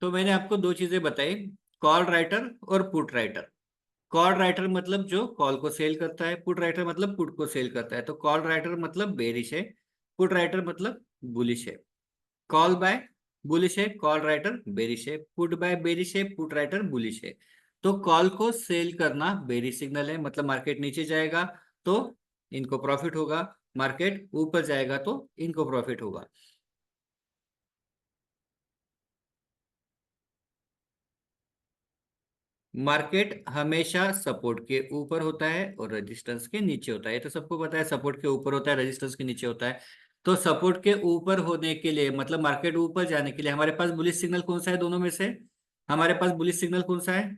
तो मैंने आपको दो चीजें बताई, कॉल राइटर और पुट राइटर। कॉल राइटर मतलब जो कॉल को सेल करता है, पुट राइटर मतलब पुट को सेल करता है। तो कॉल राइटर मतलब बेरिश है, पुट राइटर मतलब बुलिश है। कॉल बाय बुलिश है, कॉल राइटर बेरिश है। पुट बाय बेरिश है, पुट राइटर बुलिश है। तो कॉल को सेल करना बेरिश सिग्नल है, मतलब मार्केट नीचे जाएगा तो इनको प्रॉफिट होगा, मार्केट ऊपर जाएगा तो इनको प्रॉफिट होगा। मार्केट हमेशा सपोर्ट के ऊपर होता है और रेजिस्टेंस के नीचे होता है, ये तो सबको पता है। सपोर्ट के ऊपर होता है, रेजिस्टेंस के नीचे होता है। तो सपोर्ट के ऊपर होने के लिए, मतलब मार्केट ऊपर जाने के लिए हमारे पास बुलिश सिग्नल कौन सा है दोनों में से? हमारे पास बुलिश सिग्नल कौन सा है?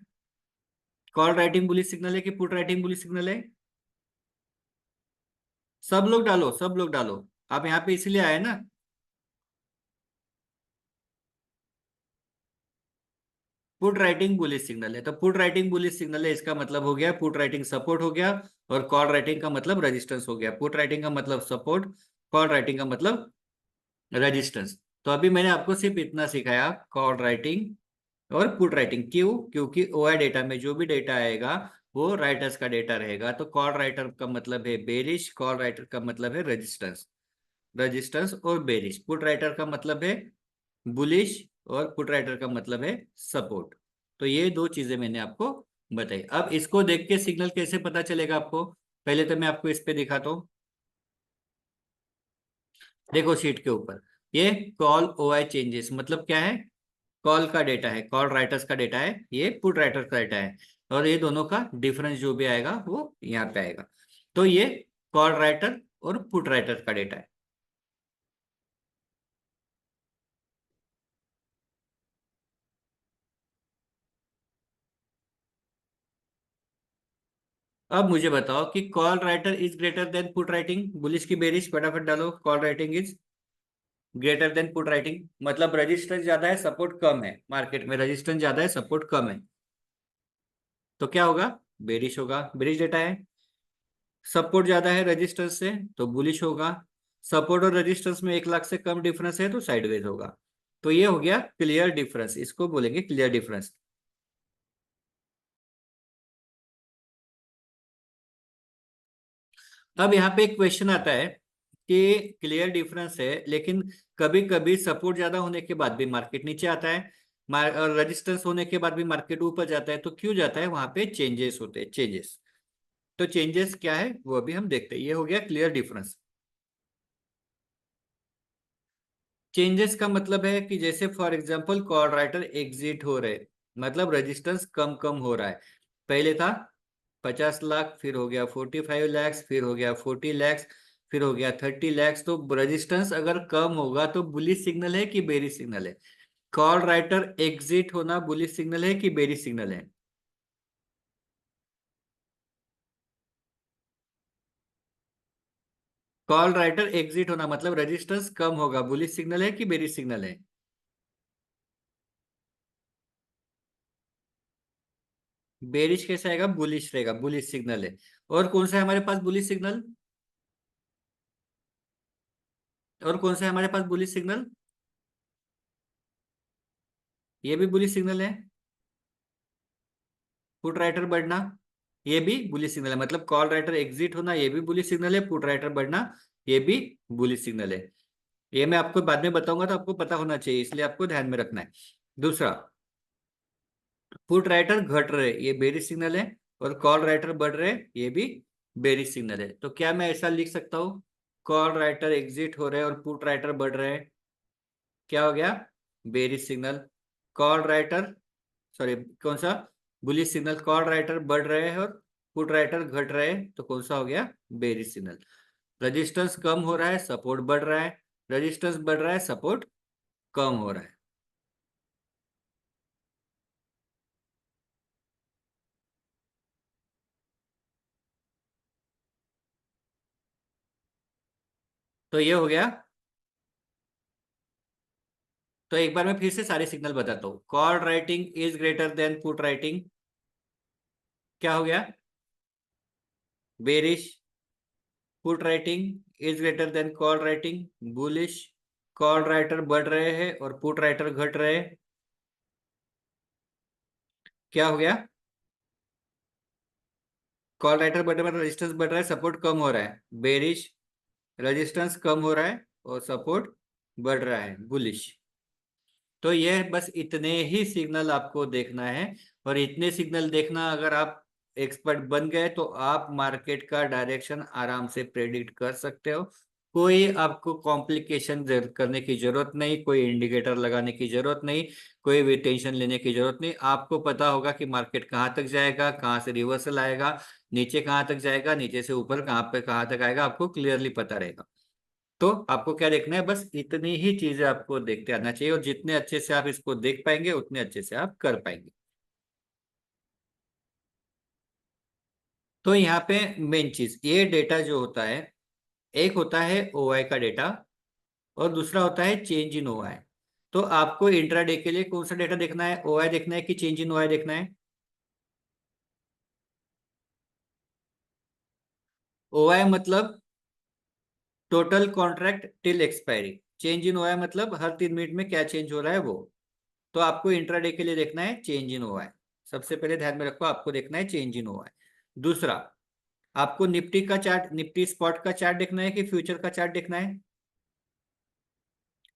कॉल राइटिंग बुलिश सिग्नल है कि पुट राइटिंग बुलिश सिग्नल है? सब लोग डालो, सब लोग डालो। आप यहाँ पे इसलिए आए ना। पुट राइटिंग बुलिश सिग्नल है, तो पुट राइटिंग बुलिश सिग्नल है, इसका मतलब हो गया पुट राइटिंग सपोर्ट हो गया, और कॉल राइटिंग का मतलब रेजिस्टेंस हो गया। पुट राइटिंग का मतलब सपोर्ट, कॉल राइटिंग का मतलब रेजिस्टेंस। तो अभी मैंने आपको सिर्फ इतना सिखाया, कॉल राइटिंग और पुट राइटिंग। क्यों? क्योंकि ओआई डेटा में जो भी डेटा आएगा वो राइटर्स का डेटा रहेगा। तो कॉल राइटर का मतलब है बेरिश, कॉल राइटर का मतलब है रेजिस्टेंस, रेजिस्टेंस और बेरिश। पुट राइटर का मतलब है बुलिश और पुट राइटर का मतलब है सपोर्ट। तो ये दो चीजें मैंने आपको बताई। अब इसको देख के सिग्नल कैसे पता चलेगा आपको? पहले तो मैं आपको इस पे दिखाता हूँ। देखो शीट के ऊपर, ये कॉल ओआई चेंजेस मतलब क्या है? कॉल का डेटा है, कॉल राइटर्स का डेटा है, ये पुट राइटर्स का डेटा है। और ये दोनों का डिफरेंस जो भी आएगा वो यहाँ पे आएगा। तो ये कॉल राइटर और पुट राइटर का डेटा है। अब मुझे बताओ कि call writer is greater than put writing, bullish की बेरिश फटाफट डालो। Call writing is greater than put writing मतलब रेजिस्टेंस ज्यादा है, सपोर्ट कम है। मार्केट में रेजिस्टेंस ज्यादा है, सपोर्ट कम है, तो क्या होगा? बेरिश होगा, बेरिश डेटा है। सपोर्ट ज्यादा है रेजिस्टेंस से तो बुलिश होगा। सपोर्ट और रेजिस्टेंस में 1 लाख से कम डिफरेंस है तो साइडवेज होगा। तो ये हो गया क्लियर डिफरेंस, इसको बोलेंगे क्लियर डिफरेंस। अब यहाँ पे एक क्वेश्चन आता है कि क्लियर डिफरेंस है, लेकिन कभी कभी सपोर्ट ज्यादा होने के बाद भी मार्केट नीचे आता है, और रेजिस्टेंस होने के बाद भी मार्केट ऊपर जाता है। तो क्यों जाता है? वहां पे चेंजेस होते हैं, चेंजेस। तो चेंजेस क्या है वो अभी हम देखते हैं। ये हो गया क्लियर डिफरेंस। चेंजेस का मतलब है कि जैसे for example call writer exit हो रहे, मतलब रेजिस्टेंस कम कम हो रहा है। पहले था 50 लाख, फिर हो गया 45 लैक्स, फिर हो गया 40 लैक्स, फिर हो गया 30 लैक्स। तो रेजिस्टेंस अगर कम होगा तो बुलिश सिग्नल है कि बेरिश सिग्नल है? कॉल राइटर एग्जिट होना बुलिश सिग्नल है कि बेरिश सिग्नल है? कॉल राइटर एग्जिट होना मतलब रेजिस्टेंस कम होगा, बुलिश सिग्नल है कि बेरिश सिग्नल है? बेरिश कैसे आएगा? बुलिश रहेगा, बुलिश सिग्नल है। और कौन सा है हमारे पास बुलिश सिग्नल? और कौन सा है हमारे पास बुलिश सिग्नल? ये भी बुलिश सिग्नल है। पुट राइटर बढ़ना, ये भी बुलिश सिग्नल है। मतलब कॉल राइटर एग्जिट होना ये भी बुलिश सिग्नल है, पुट राइटर बढ़ना ये भी बुलिश सिग्नल है। ये मैं आपको बाद में बताऊंगा तो आपको पता होना चाहिए, इसलिए आपको ध्यान में रखना है। दूसरा, पुट राइटर घट रहे ये बेरिश सिग्नल है, और कॉल राइटर बढ़ रहे ये भी बेरिश सिग्नल है। तो क्या मैं ऐसा लिख सकता हूँ, कॉल राइटर एग्जिट हो रहे और पुट राइटर बढ़ रहे हैं, क्या हो गया? Bearish signal. Call writer, sorry कौन सा? Bullish signal. कॉल राइटर बढ़ रहे हैं और पुट राइटर घट रहे हैं तो कौन सा हो गया? Bearish signal. रेजिस्टेंस कम हो रहा है, सपोर्ट बढ़ रहा है। रेजिस्टेंस बढ़ रहा है, सपोर्ट कम हो रहा है। तो ये हो गया। तो एक बार मैं फिर से सारे सिग्नल बताता हूँ। Call writing is greater than put writing, क्या हो गया? Bearish. Put writing is greater than call writing, bullish. Call writer बढ़ रहे हैं और पुट राइटर घट रहे हैं, क्या हो गया? कॉल राइटर बढ़ रहा है, रेजिस्टेंस बढ़ रहा है, सपोर्ट कम हो रहा है, बेरिश। रेजिस्टेंस कम हो रहा है और सपोर्ट बढ़ रहा है, बुलिश। तो ये बस इतने ही सिग्नल आपको देखना है। और इतने सिग्नल देखना, अगर आप एक्सपर्ट बन गए तो आप मार्केट का डायरेक्शन आराम से प्रेडिक्ट कर सकते हो। कोई आपको कॉम्प्लिकेशन करने की जरूरत नहीं, कोई इंडिकेटर लगाने की जरूरत नहीं, कोई भी टेंशन लेने की जरूरत नहीं। आपको पता होगा कि मार्केट कहाँ तक जाएगा, कहाँ से रिवर्सल आएगा, नीचे कहाँ तक जाएगा, नीचे से ऊपर कहाँ पे कहाँ तक आएगा, आपको क्लियरली पता रहेगा। तो आपको क्या देखना है, बस इतनी ही चीजें आपको देखते आना चाहिए, और जितने अच्छे से आप इसको देख पाएंगे उतने अच्छे से आप कर पाएंगे। तो यहाँ पे मेन चीज, ये डेटा जो होता है, एक होता है ओआई का डेटा, और दूसरा होता है चेंज इन ओआई। तो आपको इंट्राडे के लिए कौन सा डेटा देखना है, ओआई देखना है कि चेंज इन ओआई देखना है? ओआई मतलब total contract till expiry. Change in OI मतलब हर 3 मिनट में क्या चेंज हो रहा है वो। तो आपको इंट्राडे के लिए देखना है चेंज इन ओआई। सबसे पहले ध्यान में रखो, आपको देखना है चेंज इन ओआई। दूसरा, आपको निफ्टी का चार्ट, निफ्टी स्पॉट का चार्ट देखना है कि फ्यूचर का चार्ट देखना है?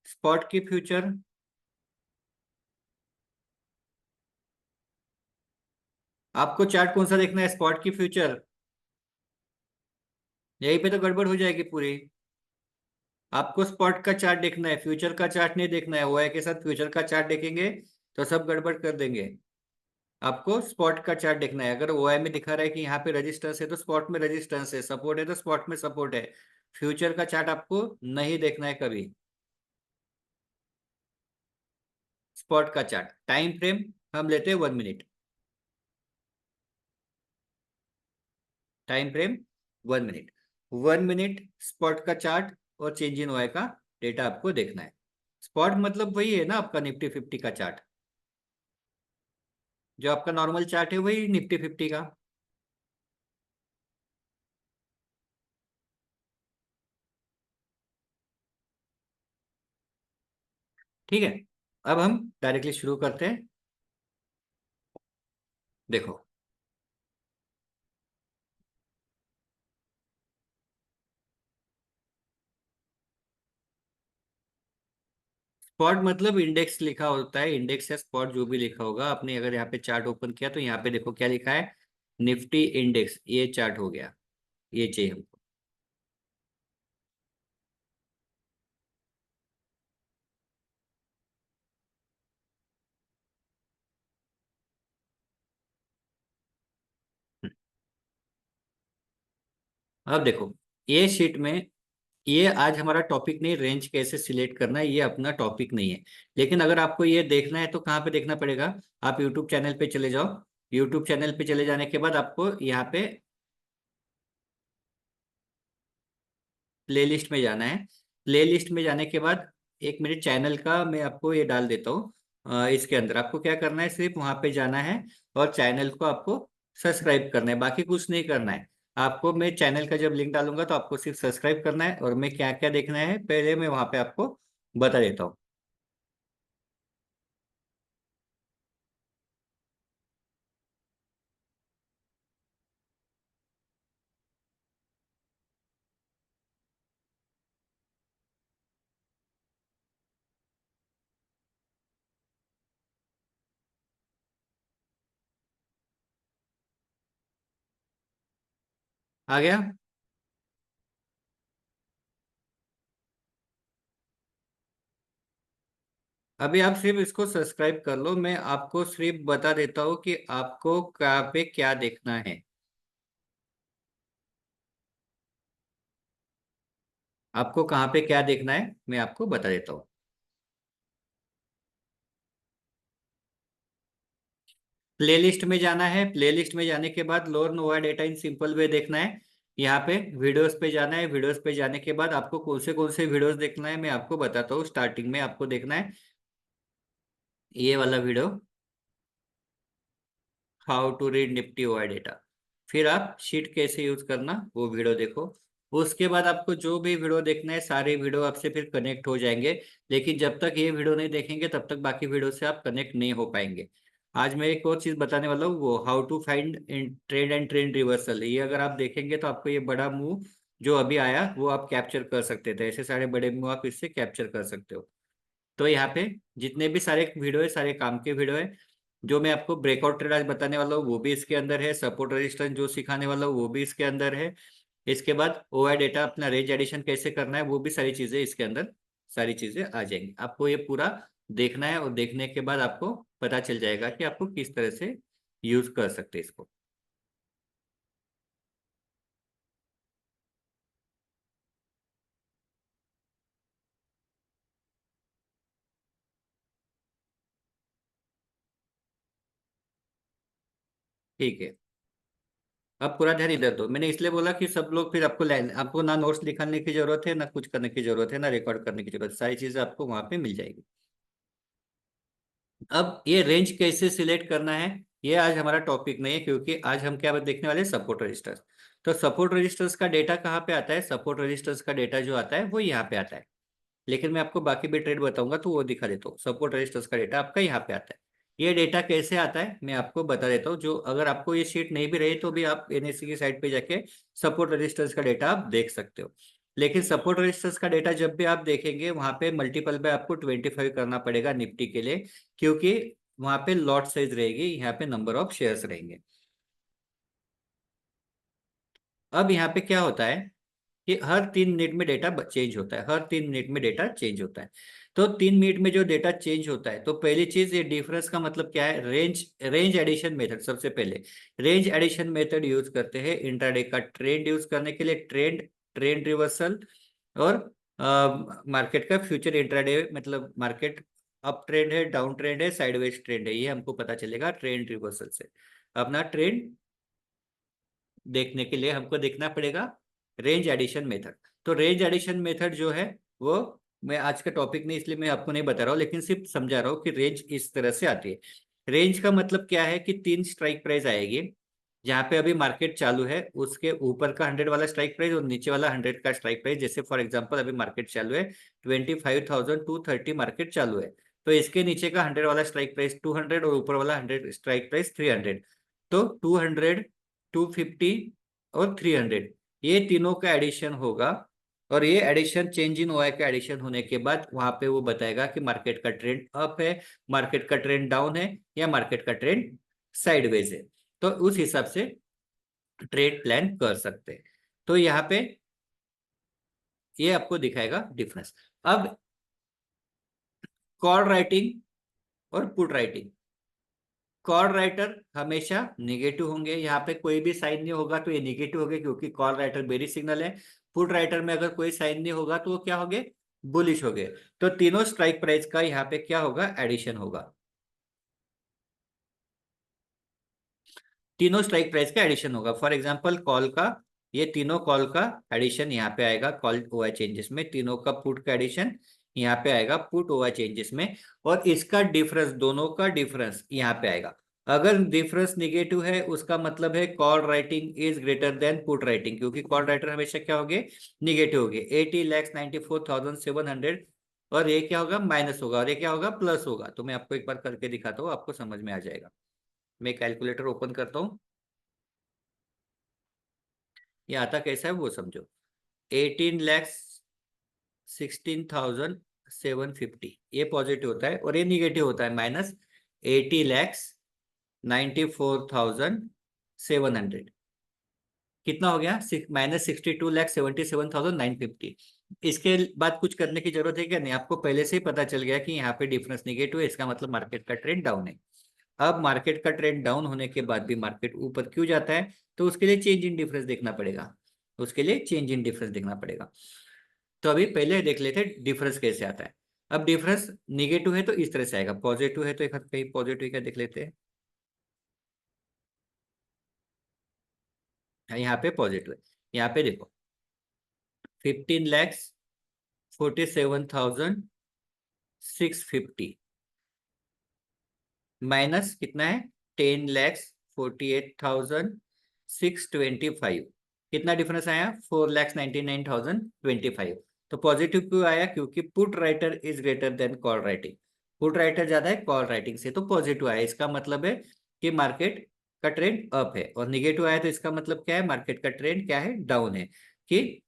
स्पॉट की फ्यूचर। आपको चार्ट कौन सा देखना है, स्पॉट की फ्यूचर? यहीं पे तो गड़बड़ हो जाएगी पूरी। आपको स्पॉट का चार्ट देखना है, फ्यूचर का चार्ट नहीं देखना है। ओआई के साथ फ्यूचर का चार्ट देखेंगे तो सब गड़बड़ कर देंगे। आपको स्पॉट का चार्ट देखना है। अगर ओआई में दिखा रहा है कि यहाँ पे रेजिस्टेंस है तो स्पॉट में रेजिस्टेंस है, सपोर्ट है तो स्पॉट में सपोर्ट है। फ्यूचर का चार्ट आपको नहीं देखना है कभी। स्पॉट का चार्ट टाइम फ्रेम हम लेते हैं 1 minute. Time frame 1 minute. 1 minute spot का चार्ट और चेंज इन वाई का डेटा आपको देखना है। स्पॉट मतलब वही है ना आपका निफ्टी 50 का चार्ट। जो आपका नॉर्मल चार्ट है वही निफ्टी 50 का। ठीक है, अब हम डायरेक्टली शुरू करते हैं। देखो, स्पॉट मतलब इंडेक्स लिखा होता है, इंडेक्स या स्पॉट जो भी लिखा होगा आपने। अगर यहाँ पे चार्ट ओपन किया तो यहाँ पे देखो क्या लिखा है, निफ्टी इंडेक्स, ये चार्ट हो गया। ये चाहिए हमको। अब देखो, ये शीट में, ये आज हमारा टॉपिक नहीं, रेंज कैसे सिलेक्ट करना है ये अपना टॉपिक नहीं है। लेकिन अगर आपको ये देखना है तो कहाँ पे देखना पड़ेगा, आप यूट्यूब चैनल पे चले जाओ। यूट्यूब चैनल पे चले जाने के बाद आपको यहाँ पे प्लेलिस्ट में जाना है। प्लेलिस्ट में जाने के बाद, एक मिनट, चैनल का मैं आपको ये डाल देता हूँ। इसके अंदर आपको क्या करना है, सिर्फ वहां पे जाना है और चैनल को आपको सब्सक्राइब करना है, बाकी कुछ नहीं करना है। आपको मैं चैनल का जब लिंक डालूंगा तो आपको सिर्फ सब्सक्राइब करना है, और मैं क्या क्या देखना है पहले मैं वहां पे आपको बता देता हूँ। आ गया? अभी आप सिर्फ इसको सब्सक्राइब कर लो, मैं आपको सिर्फ बता देता हूँ कि आपको कहाँ पे क्या देखना है। आपको कहाँ पे क्या देखना है मैं आपको बता देता हूँ। प्लेलिस्ट में जाना है, प्लेलिस्ट में जाने के बाद lower Nova data in simple way देखना है। यहाँ पे वीडियोस पे जाना है, वीडियोस पे जाने के बाद आपको कौन से वीडियोस देखना है मैं आपको बताता हूँ। स्टार्टिंग में आपको देखना है ये वाला video, how to read Nifty OI data. फिर आप शीट कैसे यूज करना वो वीडियो देखो। उसके बाद आपको जो भी वीडियो देखना है सारे वीडियो आपसे फिर कनेक्ट हो जाएंगे। लेकिन जब तक ये वीडियो नहीं देखेंगे तब तक बाकी वीडियो से आप कनेक्ट नहीं हो पाएंगे। आज मैं एक और चीज बताने वाला हूँ, वो how to find trend and trend reversal. ये अगर आप देखेंगे तो आपको ये बड़ा मूव जो अभी आया वो आप कैप्चर कर सकते थे, ऐसे सारे बड़े मूव आप इससे कैप्चर कर सकते हो। तो यहाँ पे जितने भी सारे वीडियो है, सारे काम के वीडियो है, जो मैं आपको ब्रेकआउट ट्रेड आज बताने वाला हूँ वो भी इसके अंदर है, सपोर्ट रेजिस्टेंस जो सिखाने वाला हूँ वो भी इसके अंदर है। इसके बाद ओआई डेटा अपना रेंज एडिशन कैसे करना है वो भी सारी चीजें इसके अंदर, सारी चीजें आ जाएंगी। आपको ये पूरा देखना है और देखने के बाद आपको पता चल जाएगा कि आपको किस तरह से यूज कर सकते हैं इसको। ठीक है, अब पूरा ध्यान इधर दो। मैंने इसलिए बोला कि सब लोग फिर आपको लाइन, आपको ना नोट्स लिखने की जरूरत है, ना कुछ करने की जरूरत है, ना रिकॉर्ड करने की जरूरत है, सारी चीजें आपको वहां पे मिल जाएगी। अब ये रेंज कैसे सिलेक्ट करना है ये आज हमारा टॉपिक नहीं है, क्योंकि आज हम क्या देखने वाले हैं, सपोर्ट रजिस्टर्स। तो सपोर्ट रजिस्टर्स का डेटा कहाँ पे आता है, सपोर्ट रजिस्टर्स का डेटा जो आता है वो यहाँ पे आता है। लेकिन मैं आपको बाकी भी ट्रेड बताऊंगा तो वो दिखा देता हूँ। सपोर्ट रजिस्टर्स का डेटा आपका यहाँ पे आता है। ये डेटा कैसे आता है मैं आपको बता देता हूँ। जो अगर आपको ये शीट नहीं भी रही तो भी आप एनएससी की साइट पे जाके सपोर्ट रजिस्टर्स का डेटा आप देख सकते हो। लेकिन सपोर्ट रजिस्टर्स का डेटा जब भी आप देखेंगे वहां पे मल्टीपल पे आपको 25 करना पड़ेगा निफ्टी के लिए, क्योंकि वहां पे लॉट साइज रहेगी, यहाँ पे नंबर ऑफ शेयर्स रहेंगे। अब यहाँ पे क्या होता है कि हर 3 मिनट में डेटा चेंज होता है, हर 3 मिनट में डेटा चेंज होता है। तो 3 मिनट में जो डेटा चेंज होता है, तो पहली चीज ये डिफरेंस का मतलब क्या है, रेंज रेंज एडिशन मेथड। सबसे पहले रेंज एडिशन मेथड यूज करते हैं इंट्राडे का ट्रेंड यूज करने के लिए, ट्रेंड, ट्रेंड रिवर्सल, और मार्केट का फ्यूचर इंट्राडे, मतलब मार्केट अप ट्रेंड है, डाउन ट्रेंड है, साइडवेज ट्रेंड है, ये हमको पता चलेगा ट्रेंड रिवर्सल से। अपना ट्रेंड देखने के लिए हमको देखना पड़ेगा रेंज एडिशन मेथड। तो रेंज एडिशन मेथड जो है वो, मैं आज का टॉपिक नहीं इसलिए मैं आपको नहीं बता रहा हूँ, लेकिन सिर्फ समझा रहा हूँ कि रेंज इस तरह से आती है। रेंज का मतलब क्या है कि 3 स्ट्राइक प्राइस आएगी। जहाँ पे अभी मार्केट चालू है उसके ऊपर का 100 वाला स्ट्राइक प्राइस और नीचे वाला 100 का स्ट्राइक प्राइस। जैसे फॉर एग्जांपल अभी मार्केट चालू है 25,230 मार्केट चालू है, तो इसके नीचे का 100 वाला स्ट्राइक प्राइस 200 और ऊपर वाला 100 स्ट्राइक प्राइस 300। तो 200, 250 और 300, ये तीनों का एडिशन होगा। और ये एडिशन चेंज इन ओआई का एडिशन होने के बाद वहां पे वो बताएगा कि मार्केट का ट्रेंड अप है, मार्केट का ट्रेंड डाउन है, या मार्केट का ट्रेंड साइडवेज है। तो उस हिसाब से ट्रेड प्लान कर सकते हैं। तो यहाँ पे ये आपको दिखाएगा डिफरेंस। अब कॉल राइटिंग और पुट राइटिंग। कॉल राइटर हमेशा निगेटिव होंगे, यहाँ पे कोई भी साइन नहीं होगा तो ये निगेटिव होंगे, क्योंकि कॉल राइटर बेरी सिग्नल है। पुट राइटर में अगर कोई साइन नहीं होगा तो वो क्या होंगे, बुलिश हो गए। तो तीनों स्ट्राइक प्राइस का यहाँ पे क्या होगा, एडिशन होगा। तीनों स्ट्राइक प्राइस का एडिशन होगा। फॉर एग्जांपल कॉल का, ये तीनों कॉल का एडिशन यहाँ पे आएगा कॉल ओआई चेंजेस में, तीनों का पुट का एडिशन यहाँ पे आएगा पुट ओआई चेंजेस में। और इसका डिफरेंस, दोनों का डिफरेंस यहाँ पे आएगा। अगर डिफरेंस निगेटिव है उसका मतलब है call writing is greater than put writing, क्योंकि कॉल राइटर हमेशा क्या होगे, निगेटिव होगे। 80,94,700, और ये क्या होगा, माइनस होगा, और ये क्या होगा, प्लस होगा। तो मैं आपको एक बार करके दिखाता हूँ, आपको समझ में आ जाएगा। मैं कैलकुलेटर ओपन करता हूँ, ये आता कैसा है वो समझो। 18,16,750, ये पॉजिटिव होता है, और ये निगेटिव होता है, -80,94,700। कितना हो गया, -62,77,950। इसके बाद कुछ करने की जरूरत है क्या, नहीं। आपको पहले से ही पता चल गया कि यहाँ पे डिफरेंस निगेटिव है, इसका मतलब मार्केट का ट्रेंड डाउन है। अब मार्केट का ट्रेंड डाउन होने के बाद भी मार्केट ऊपर क्यों जाता है, तो उसके लिए चेंज इन डिफरेंस देखना पड़ेगा, उसके लिए चेंज इन डिफरेंस देखना पड़ेगा। तो अभी पहले देख लेते डिफरेंस कैसे आता है। अब डिफरेंस निगेटिव है तो इस तरह से आएगा, पॉजिटिव है तो एक हाथ कहीं पॉजिटिव का देख लेते हैं। हाँ, यहाँ पे पॉजिटिव है। यहाँ पे देखो 15,47,650 माइनस कितना है, 10,48,625। कितना डिफरेंस आया, 4,99,025। तो पॉजिटिव क्यों आया, क्योंकि put writer is greater than call writing. Put writer ज्यादा है कॉल राइटिंग से, तो पॉजिटिव आया, इसका मतलब है कि मार्केट का ट्रेंड अप है। और निगेटिव आया तो इसका मतलब क्या है, मार्केट का ट्रेंड क्या है, डाउन है, कि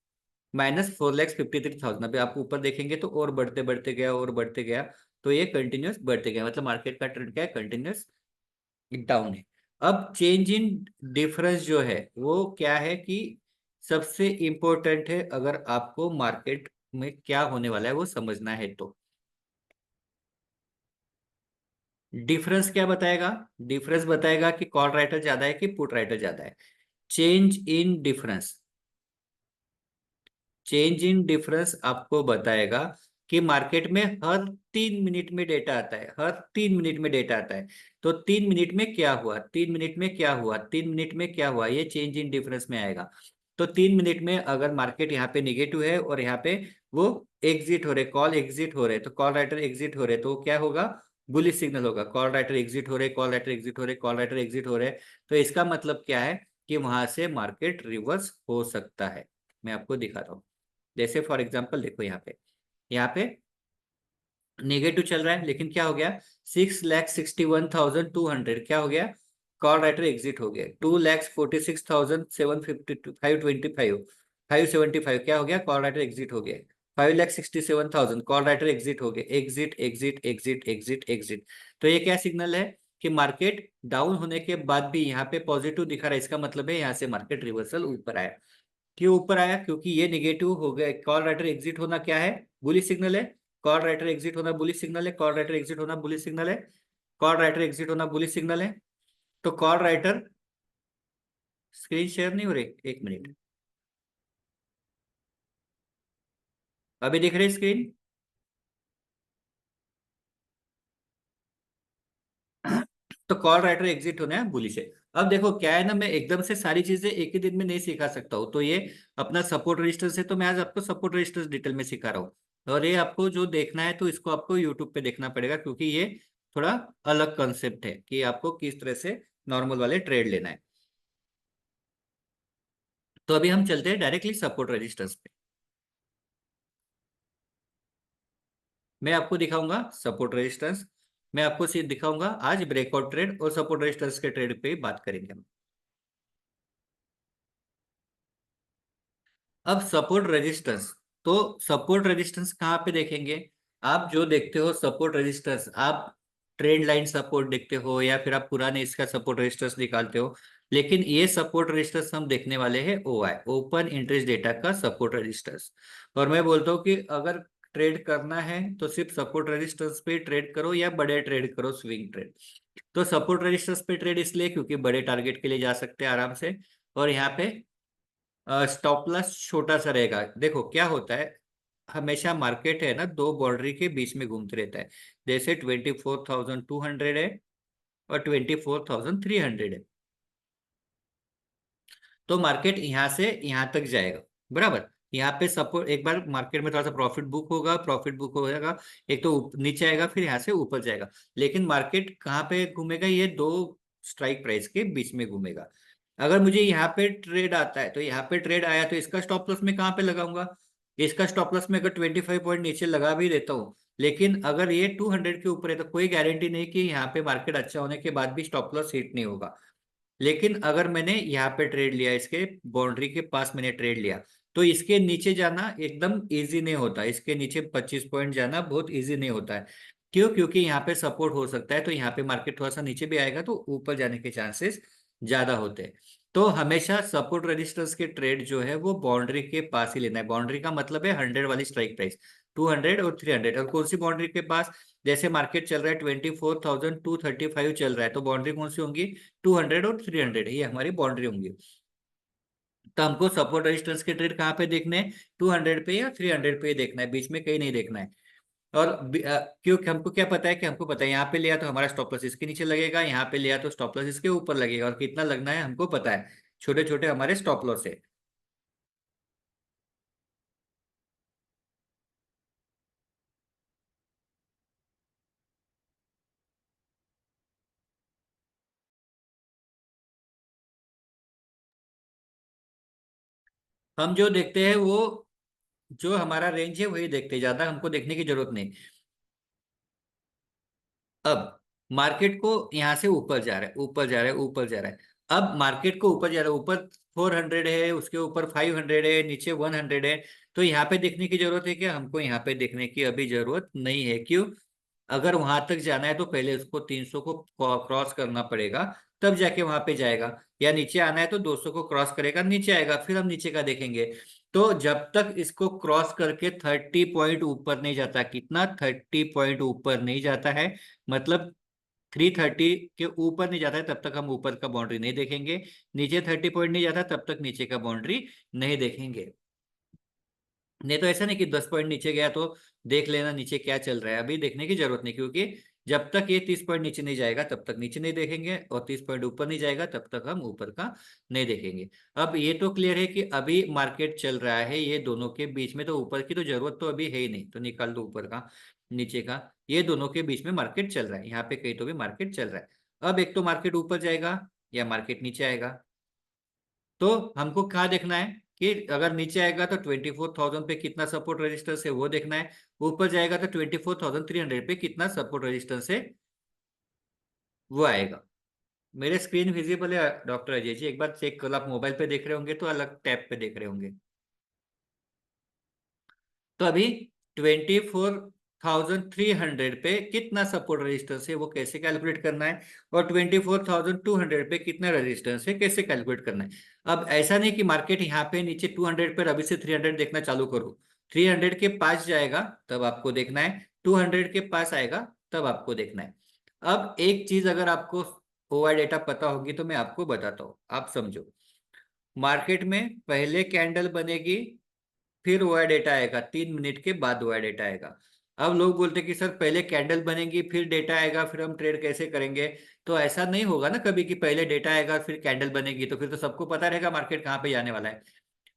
-4,53,000। अभी आप ऊपर देखेंगे तो और बढ़ते बढ़ते गया और बढ़ते गया, तो ये कंटिन्यूस बढ़ते गया, मतलब मार्केट का ट्रेंड क्या है, कंटिन्यूस डाउन है। अब चेंज इन डिफरेंस जो है वो क्या है कि सबसे इंपॉर्टेंट है, अगर आपको मार्केट में क्या होने वाला है वो समझना है तो। डिफरेंस क्या बताएगा, डिफरेंस बताएगा कि कॉल राइटर ज्यादा है कि पुट राइटर ज्यादा है। Change in difference, change in difference आपको बताएगा कि मार्केट में हर 3 मिनट में डेटा आता है, हर 3 मिनट में डेटा आता है। तो 3 मिनट में क्या हुआ, 3 मिनट में क्या हुआ, 3 मिनट में क्या हुआ, ये चेंज इन डिफरेंस में आएगा। तो 3 मिनट में अगर मार्केट यहाँ पे निगेटिव है और यहाँ पे वो एग्जिट हो रहे, कॉल एग्जिट हो रहे, तो कॉल राइटर एग्जिट हो रहे, तो क्या होगा, बुलिश सिग्नल होगा। कॉल राइटर एग्जिट हो रहे, कॉल राइटर एग्जिट हो रहे, कॉल राइटर एग्जिट हो रहे, तो इसका मतलब क्या है कि वहां से मार्केट रिवर्स हो सकता है। मैं आपको दिखाता हूँ। जैसे फॉर एग्जाम्पल देखो यहाँ पे, यहाँ पे नेगेटिव चल रहा है, लेकिन क्या हो गया, 6,61,200 क्या हो गया, कॉल राइटर एग्जिट हो गया। 2,46,750 575 क्या हो गया, कॉल राइटर एग्जिट हो गया। 5,67,000 कॉल राइटर एग्जिट हो गए, exit exit exit exit exit. तो ये क्या सिग्नल है कि मार्केट डाउन होने के बाद भी यहाँ पे पॉजिटिव दिखा रहा है, इसका मतलब है यहाँ से मार्केट रिवर्सल ऊपर आया। क्यों ऊपर आया, क्योंकि ये निगेटिव हो गया। कॉल राइटर एग्जिट होना क्या है, बुलिश सिग्नल है। कॉल राइटर एग्जिट होना बुलिश सिग्नल है, कॉल राइटर एग्जिट होना बुलिश सिग्नल है, कॉल राइटर एग्जिट होना बुलिश सिग्नल है। तो कॉल राइटर, स्क्रीन शेयर नहीं हो रही, एक मिनट, अभी दिख रही स्क्रीन? तो कॉल राइटर एग्जिट होना है बुलिश है। अब देखो क्या है ना, मैं एकदम से सारी चीजें एक ही दिन में नहीं सिखा सकता हूँ, तो ये अपना सपोर्ट रजिस्टर से तो मैं आज आपको सपोर्ट रजिस्टर डिटेल में सिखा रहा हूँ। और ये आपको जो देखना है तो इसको आपको यूट्यूब पे देखना पड़ेगा, क्योंकि ये थोड़ा अलग कंसेप्ट है कि आपको किस तरह से नॉर्मल वाले ट्रेड लेना है। तो अभी हम चलते हैं डायरेक्टली सपोर्ट रजिस्टर्स पे। मैं आपको दिखाऊंगा सपोर्ट रजिस्टर्स, मैं आपको सिर्फ दिखाऊंगा आज ब्रेकआउट ट्रेड और सपोर्ट रजिस्टर्स के ट्रेड पे बात करेंगे हम। अब सपोर्ट रेजिस्टेंस, तो सपोर्ट रेजिस्टेंस कहाँ पे देखेंगे, आप जो देखते हो सपोर्ट रेजिस्टेंस, आप ट्रेंड लाइन सपोर्ट देखते हो या फिर आप पुराने इसका सपोर्ट रेजिस्टेंस निकालते हो। लेकिन ये सपोर्ट रेजिस्टेंस हम देखने वाले हैं ओआई, ओपन इंटरेस्ट डेटा का सपोर्ट रेजिस्टेंस। और मैं बोलता हूँ कि अगर ट्रेड करना है तो सिर्फ सपोर्ट रेजिस्टेंस पे ट्रेड करो या बड़े ट्रेड करो, स्विंग ट्रेड। तो सपोर्ट रेजिस्टेंस पे ट्रेड इसलिए क्योंकि बड़े टारगेट के लिए जा सकते हैं आराम से, और यहाँ पे स्टॉप लॉस छोटा सा रहेगा। देखो क्या होता है, हमेशा मार्केट है ना दो बाउंड्री के बीच में घूमते रहता है। जैसे 24,200 है और 24,300 है, तो मार्केट यहाँ से यहाँ तक जाएगा, बराबर। यहाँ पे सपोर्ट, एक बार मार्केट में थोड़ा सा प्रॉफिट बुक होगा, प्रॉफिट बुक हो जाएगा, एक तो नीचे आएगा फिर यहाँ से ऊपर जाएगा। लेकिन मार्केट कहाँ पे घूमेगा, ये दो स्ट्राइक प्राइस के बीच में घूमेगा। अगर मुझे यहाँ पे ट्रेड आता है, तो यहाँ पे ट्रेड आया तो इसका स्टॉप लॉस मैं कहाँ पे लगाऊंगा, इसका स्टॉप लॉस मैं अगर 25 पॉइंट नीचे लगा भी देता हूँ, लेकिन अगर ये 200 के ऊपर है तो कोई गारंटी नहीं कि यहाँ पे मार्केट अच्छा होने के बाद भी स्टॉप लॉस हिट नहीं होगा। लेकिन अगर मैंने यहाँ पे ट्रेड लिया, इसके बाउंड्री के पास मैंने ट्रेड लिया, तो इसके नीचे जाना एकदम इजी नहीं होता, इसके नीचे 25 पॉइंट जाना बहुत इजी नहीं होता है। क्यों, क्योंकि यहाँ पे सपोर्ट हो सकता है, तो यहाँ पे मार्केट थोड़ा सा नीचे भी आएगा तो ऊपर जाने के चांसेस ज्यादा होते हैं। तो हमेशा सपोर्ट रेजिस्टेंस के ट्रेड जो है वो बाउंड्री के पास ही लेना है। बाउंड्री का मतलब है 100 वाली स्ट्राइक प्राइस, 200 और 300। और कौन सी बाउंड्री के पास, जैसे मार्केट चल रहा है 24,235 चल रहा है, तो बाउंड्री कौन सी होंगी, 200 और 300, ये हमारी बाउंड्री होंगी। तो हमको सपोर्ट रेजिस्टेंस के ट्रेड कहाँ पे देखने हैं, 200 पे या 300 पे ही देखना है, बीच में कहीं नहीं देखना है। और क्योंकि हमको क्या पता है, कि हमको पता है यहाँ पे लिया तो हमारा स्टॉप लॉस इसके नीचे लगेगा, यहाँ पे लिया तो स्टॉप लॉस इसके ऊपर लगेगा, और कितना लगना है हमको पता है, छोटे छोटे हमारे स्टॉप लॉस है। हम जो देखते हैं वो, जो हमारा रेंज है वही देखते हैं, ज्यादा हमको देखने की जरूरत नहीं। अब मार्केट को यहाँ से ऊपर जा रहा है, ऊपर जा रहा है, ऊपर जा रहा है। अब मार्केट को ऊपर जा रहा है, ऊपर 400 है, उसके ऊपर 500 है, नीचे 100 है। तो यहाँ पे देखने की जरूरत है क्या? हमको यहाँ पे देखने की अभी जरूरत नहीं है। क्यों? अगर वहां तक जाना है तो पहले उसको 300 को क्रॉस करना पड़ेगा, तब जाके वहां पे जाएगा। या नीचे आना है तो 200 को क्रॉस करेगा, नीचे आएगा, फिर हम नीचे का देखेंगे। तो जब तक इसको क्रॉस करके 30 पॉइंट ऊपर नहीं जाता, कितना 30 पॉइंट ऊपर नहीं जाता है, मतलब 330 के ऊपर नहीं जाता है, तब तक हम ऊपर का बाउंड्री नहीं देखेंगे। नीचे 30 पॉइंट नहीं जाता तब तक नीचे का बाउंड्री नहीं देखेंगे। नहीं तो ऐसा नहीं कि 10 पॉइंट नीचे गया तो देख लेना नीचे क्या चल रहा है, अभी देखने की जरूरत नहीं, क्योंकि जब तक ये 30 पॉइंट नीचे नहीं जाएगा तब तक नीचे नहीं देखेंगे, और 30 पॉइंट ऊपर नहीं जाएगा तब तक हम ऊपर का नहीं देखेंगे। अब ये तो क्लियर है कि अभी मार्केट चल रहा है ये दोनों के बीच में, तो ऊपर की तो जरूरत तो अभी है ही नहीं, तो निकाल दो ऊपर का नीचे का। ये दोनों के बीच में मार्केट चल रहा है, यहाँ पे कहीं तो भी मार्केट चल रहा है। अब एक तो मार्केट ऊपर जाएगा या मार्केट नीचे आएगा। तो हमको क्या देखना है कि अगर नीचे आएगा तो 24,000 पे कितना सपोर्ट रेजिस्टेंस है वो देखना है, ऊपर जाएगा तो 24,300 पे कितना सपोर्ट रेजिस्टेंस है वो आएगा। मेरे स्क्रीन विजिबल है डॉक्टर अजय जी? एक बार चेक करो, आप मोबाइल पे देख रहे होंगे तो अलग टैब पे देख रहे होंगे। तो अभी 24,300 पे कितना सपोर्ट रेजिस्टेंस है वो कैसे कैलकुलेट करना है, और 24,200 पे कितना रेजिस्टेंस है कैसे कैलकुलेट करना है। अब ऐसा नहीं कि मार्केट यहाँ पे नीचे 200 पर अभी से 300 देखना चालू करो, 300 के पास जाएगा तब आपको देखना है, 200 के पास आएगा तब आपको देखना है। अब एक चीज अगर आपको ओआई डेटा पता होगी तो मैं आपको बताता हूँ, आप समझो। मार्केट में पहले कैंडल बनेगी, फिर ओआई डेटा आएगा, 3 मिनट के बाद ओआई डेटा आएगा। अब लोग बोलते हैं कि सर पहले कैंडल बनेगी फिर डेटा आएगा, फिर हम ट्रेड कैसे करेंगे? तो ऐसा नहीं होगा ना कभी कि पहले डेटा आएगा फिर कैंडल बनेगी, तो फिर तो सबको पता रहेगा मार्केट कहाँ पे जाने वाला है।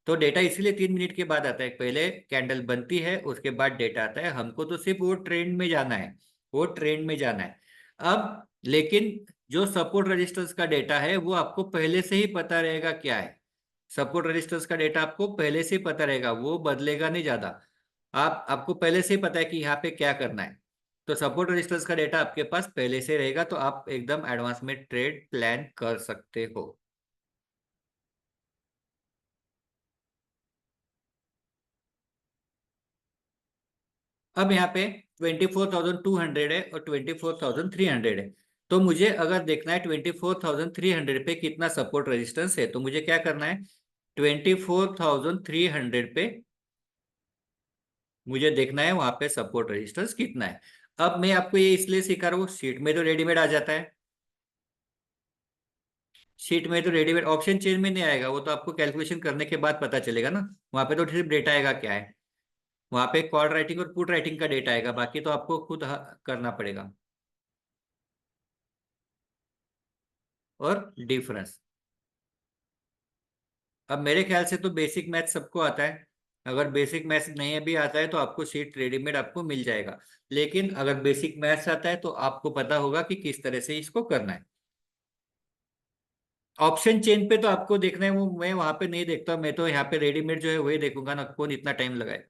तो डेटा इसीलिए 3 मिनट के बाद आता है, पहले कैंडल बनती है उसके बाद डेटा आता है, हमको तो सिर्फ वो ट्रेंड में जाना है, वो ट्रेंड में जाना है। अब लेकिन जो सपोर्ट रेजिस्टेंस का डेटा है वो आपको पहले से ही पता रहेगा क्या है। सपोर्ट रेजिस्टेंस का डेटा आपको पहले से ही पता रहेगा, वो बदलेगा नहीं ज्यादा। आपको पहले से ही पता है कि यहाँ पे क्या करना है। तो सपोर्ट रेजिस्टेंस का डेटा आपके पास पहले से रहेगा, तो आप एकदम एडवांस में ट्रेड प्लान कर सकते हो। अब यहाँ पे 24,200 है और 24,300 है। तो मुझे अगर देखना है 24,300 पे कितना सपोर्ट रेजिस्टेंस है, तो मुझे क्या करना है, 24,300 पे मुझे देखना है वहां पे सपोर्ट रेजिस्टेंस कितना है। अब मैं आपको ये इसलिए सिखा रहा हूँ, शीट में तो रेडीमेड आ जाता है, शीट में तो रेडीमेड ऑप्शन चेंज में नहीं आएगा, वो तो आपको कैलकुलेशन करने के बाद पता चलेगा ना। वहां पे तो सिर्फ डेटा आएगा क्या है, वहां पे कॉल राइटिंग और पुट राइटिंग का डेटा आएगा, बाकी तो आपको खुद करना पड़ेगा। और डिफरेंस, अब मेरे ख्याल से तो बेसिक मैथ सबको आता है। अगर बेसिक मैथ्स नहीं भी आता है तो आपको शीट रेडीमेड आपको मिल जाएगा। लेकिन अगर बेसिक मैथ्स आता है तो आपको पता होगा कि किस तरह से इसको करना है। ऑप्शन चेन पे तो आपको देखना है, वो मैं वहां पे नहीं देखता, मैं तो यहाँ पे रेडीमेड जो है वही देखूंगा ना, कौन इतना टाइम लगाए।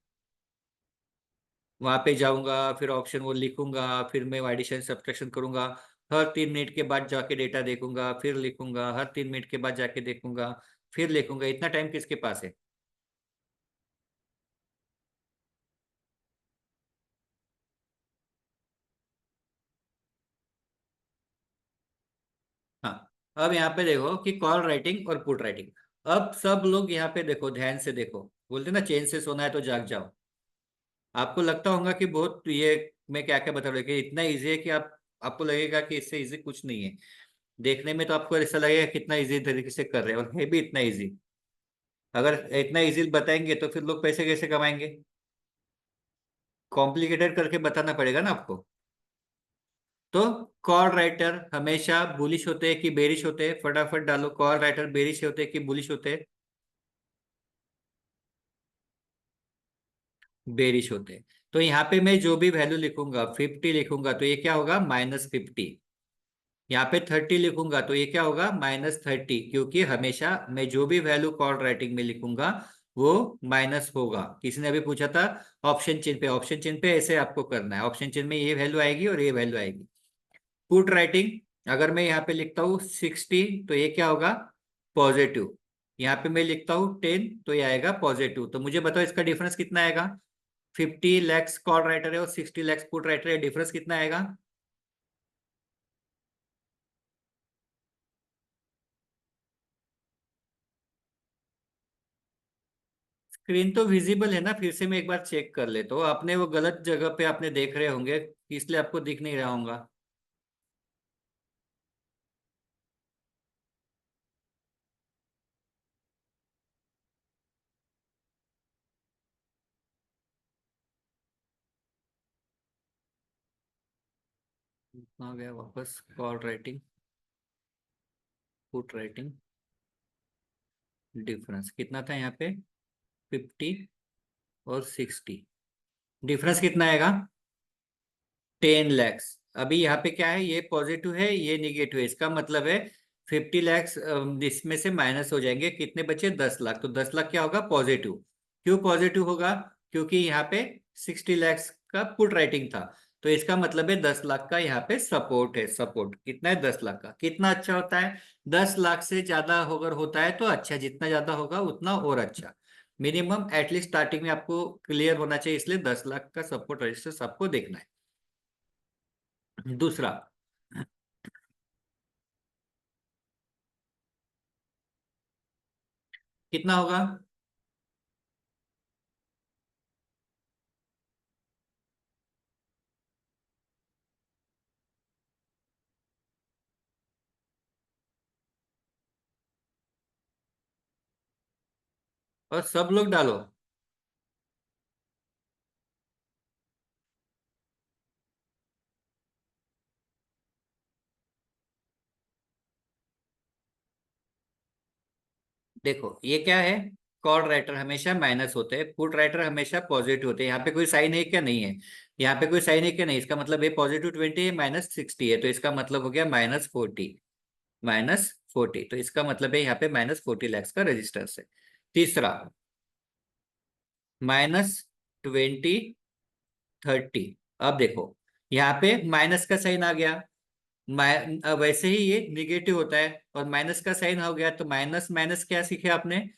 वहां पे जाऊंगा, फिर ऑप्शन वो लिखूंगा, फिर मैं एडिशन सब्ट्रैक्शन करूंगा, हर 3 मिनट के बाद जाके डेटा देखूंगा, फिर लिखूंगा, हर 3 मिनट के बाद जाके देखूंगा, फिर लिखूंगा, इतना टाइम किसके पास है? हाँ। अब यहाँ पे देखो कि कॉल राइटिंग और पुट राइटिंग। अब सब लोग यहाँ पे देखो, ध्यान से देखो, बोलते ना चैन से सोना है तो जाग जाओ। आपको लगता होगा कि बहुत ये मैं क्या क्या बता रहा हूँ कि इतना इजी है कि आपको लगेगा कि इससे इजी कुछ नहीं है। देखने में तो आपको ऐसा लगेगा कितना इजी तरीके से कर रहे हैं, और है भी इतना इजी। अगर इतना इजी बताएंगे तो फिर लोग पैसे कैसे कमाएंगे? कॉम्प्लिकेटेड करके बताना पड़ेगा ना आपको। तो कॉल राइटर हमेशा बुलिश होते हैं कि बेरिश होते हैं? फटाफट डालो, कॉल राइटर बेरिश होते हैं कि बुलिश होते हैं? बेरिश होते हैं। तो यहाँ पे मैं जो भी वैल्यू लिखूंगा, 50 लिखूंगा तो ये क्या होगा, -50। यहाँ पे 30 लिखूंगा तो ये क्या होगा, -30, क्योंकि हमेशा मैं जो भी वैल्यू कॉल राइटिंग में लिखूंगा वो माइनस होगा। किसी ने अभी पूछा था ऑप्शन चिन्ह पे, ऑप्शन चिन्ह पे ऐसे आपको करना है, ऑप्शन चिन्ह में ये वैल्यू आएगी और ये वैल्यू आएगी। पुट राइटिंग, अगर मैं यहाँ पे लिखता हूँ 60 तो ये क्या होगा, पॉजिटिव। यहाँ पे मैं लिखता हूँ 10 तो ये आएगा पॉजिटिव। तो मुझे बताओ इसका डिफरेंस कितना आएगा। 50 lakhs कॉल राइटर है और 60 lakhs पुट राइटर है, डिफरेंस कितना आएगा। स्क्रीन तो विजिबल है ना, फिर से मैं एक बार चेक कर लेता हूँ। आपने वो गलत जगह पे आपने देख रहे होंगे, इसलिए आपको दिख नहीं रहा होगा। आ गया वापस, call writing put writing, difference कितना था यहाँ पे, 50 और 60, डिफरेंस कितना आएगा, 10 lakhs। अभी यहाँ पे क्या है, ये पॉजिटिव है ये निगेटिव है, इसका मतलब है 50 lakhs इसमें से माइनस हो जाएंगे, कितने बचे 10 लाख। तो 10 लाख क्या होगा, पॉजिटिव। क्यों पॉजिटिव होगा, क्योंकि यहाँ पे 60 lakhs का पुट राइटिंग था। तो इसका मतलब है 10 लाख का यहाँ पे सपोर्ट है। सपोर्ट कितना है, 10 लाख का। कितना अच्छा होता है, 10 लाख से ज्यादा अगर होता है तो अच्छा, जितना ज्यादा होगा उतना और अच्छा। मिनिमम एटलीस्ट स्टार्टिंग में आपको क्लियर होना चाहिए, इसलिए 10 लाख का सपोर्ट रजिस्टर आपको देखना है। दूसरा, कितना होगा, और सब लोग डालो। देखो ये क्या है, कॉल राइटर हमेशा माइनस होते हैं, पुट राइटर हमेशा पॉजिटिव होते हैं। यहाँ पे कोई साइन है क्या, नहीं है। यहाँ पे कोई साइन है क्या, नहीं। इसका मतलब है +20 है, -60 है, तो इसका मतलब हो गया -40। -40, तो इसका मतलब है यहाँ पे -40 lakhs का रेजिस्टेंस है। तीसरा, -20 30। अब देखो यहाँ पे माइनस का साइन आ गया। वैसे ही ये निगेटिव होता है, और माइनस का साइन हो गया तो माइनस माइनस क्या सीखे आपने,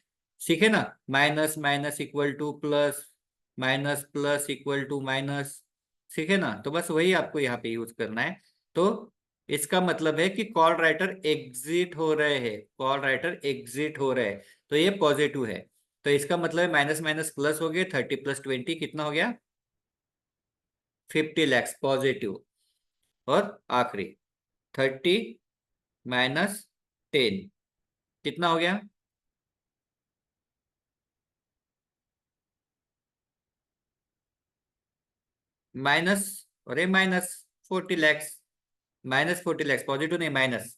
सीखे ना, minus minus equal to plus, minus plus equal to minus, सीखे ना। तो बस वही आपको यहाँ पे यूज करना है। तो इसका मतलब है कि कॉल राइटर एग्जिट हो रहे हैं, कॉल राइटर एग्जिट हो रहे हैं, तो ये पॉजिटिव है। तो इसका मतलब है माइनस माइनस प्लस हो गया, 30 + 20 कितना हो गया, 50 lakhs पॉजिटिव। और आखिरी, 30 - 10 कितना हो गया, माइनस, अरे -40 lakhs, -40 lakhs पॉजिटिव नहीं, माइनस।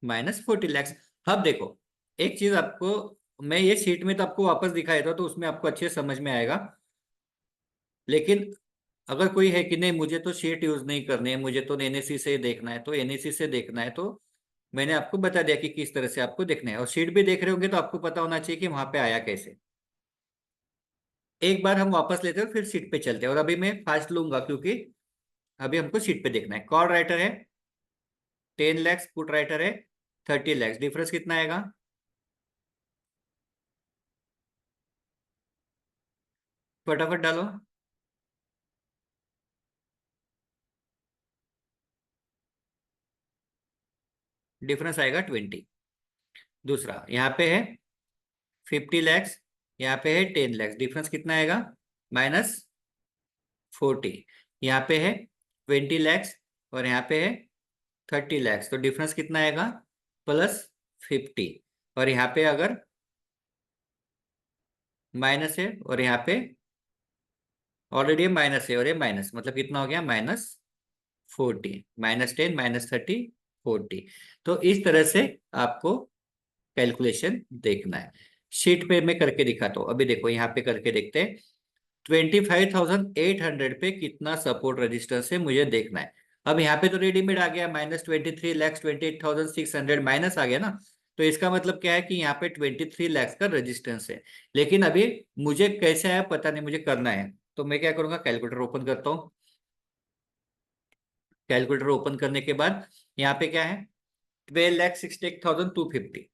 -40 lakhs। अब देखो एक चीज आपको, मैं ये शीट में तो आपको वापस दिखाया था तो उसमें आपको अच्छे से समझ में आएगा। लेकिन अगर कोई है कि नहीं मुझे तो शीट यूज नहीं करनी है, मुझे तो एनएसी से देखना है, तो एनएसी से देखना है, तो मैंने आपको बता दिया कि किस तरह से आपको देखना है। और शीट भी देख रहे होंगे तो आपको पता होना चाहिए कि वहां पे आया कैसे। एक बार हम वापस लेते हैं फिर शीट पे चलते हैं, और अभी मैं फास्ट लूंगा क्योंकि अभी हमको शीट पे देखना है। कॉल राइटर है 10 lakhs, पुट राइटर है 30 lakhs, डिफरेंस कितना आएगा, फटाफट डालो। डिफरेंस आएगा 20। दूसरा यहाँ पे है 50 lakhs, यहाँ पे है 10 lakhs, डिफरेंस कितना आएगा, -40। यहाँ पे है 20 lakhs और यहाँ पे है 30 lakhs, तो डिफरेंस कितना आएगा, +50। और यहाँ पे अगर माइनस है और यहाँ पे ऑलरेडी माइनस है और ये माइनस, मतलब कितना हो गया, -40, -10 -30 40। तो इस तरह से आपको कैलकुलेशन देखना है। शीट पे मैं करके दिखाता हूँ, अभी देखो यहाँ पे करके देखते हैं। 25,800 पे कितना सपोर्ट रेजिस्टेंस है मुझे देखना है। अब यहाँ पे तो रेडीमेड आ गया, -23 lakhs 28,600 माइनस आ गया ना। तो इसका मतलब क्या है कि यहाँ पे 23 लाख का रेजिस्टेंस है। लेकिन अभी मुझे कैसे आया पता नहीं, मुझे करना है। तो मैं क्या करूंगा, कैलकुलेटर ओपन करता हूँ। कैलकुलेटर ओपन करने के बाद यहाँ पे क्या है, 12,68,250।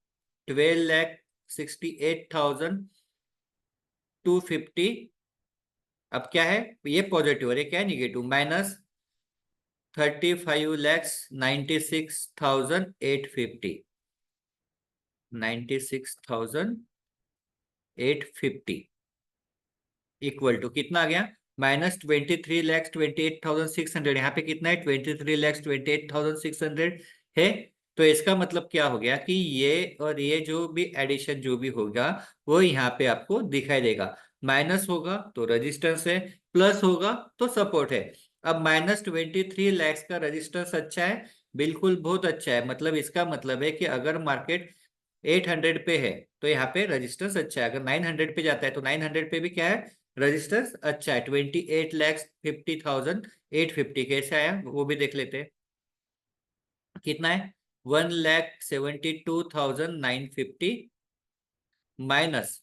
12,68,250। अब क्या है, ये पॉजिटिव और ये क्या है, निगेटिव। माइनस 35,96,850। 96,850 इक्वल टू कितना आ गया, -23,28,600। यहाँ पे कितना है, 23,28,600 है। तो इसका मतलब क्या हो गया कि ये और ये जो भी एडिशन जो भी होगा वो यहाँ पे आपको दिखाई देगा। माइनस होगा तो रेजिस्टेंस है, प्लस होगा तो सपोर्ट है। अब -23 लाख का रेजिस्टेंस अच्छा है, बिल्कुल बहुत अच्छा है। मतलब इसका मतलब है कि अगर मार्केट 800 पे है तो यहाँ पे रेजिस्टेंस अच्छा है। अगर 900 पे जाता है तो 900 पे भी क्या है, रजिस्टर्स अच्छा है। 28,50,850 कैसे आया वो भी देख लेते हैं। कितना है, 1,72,950 माइनस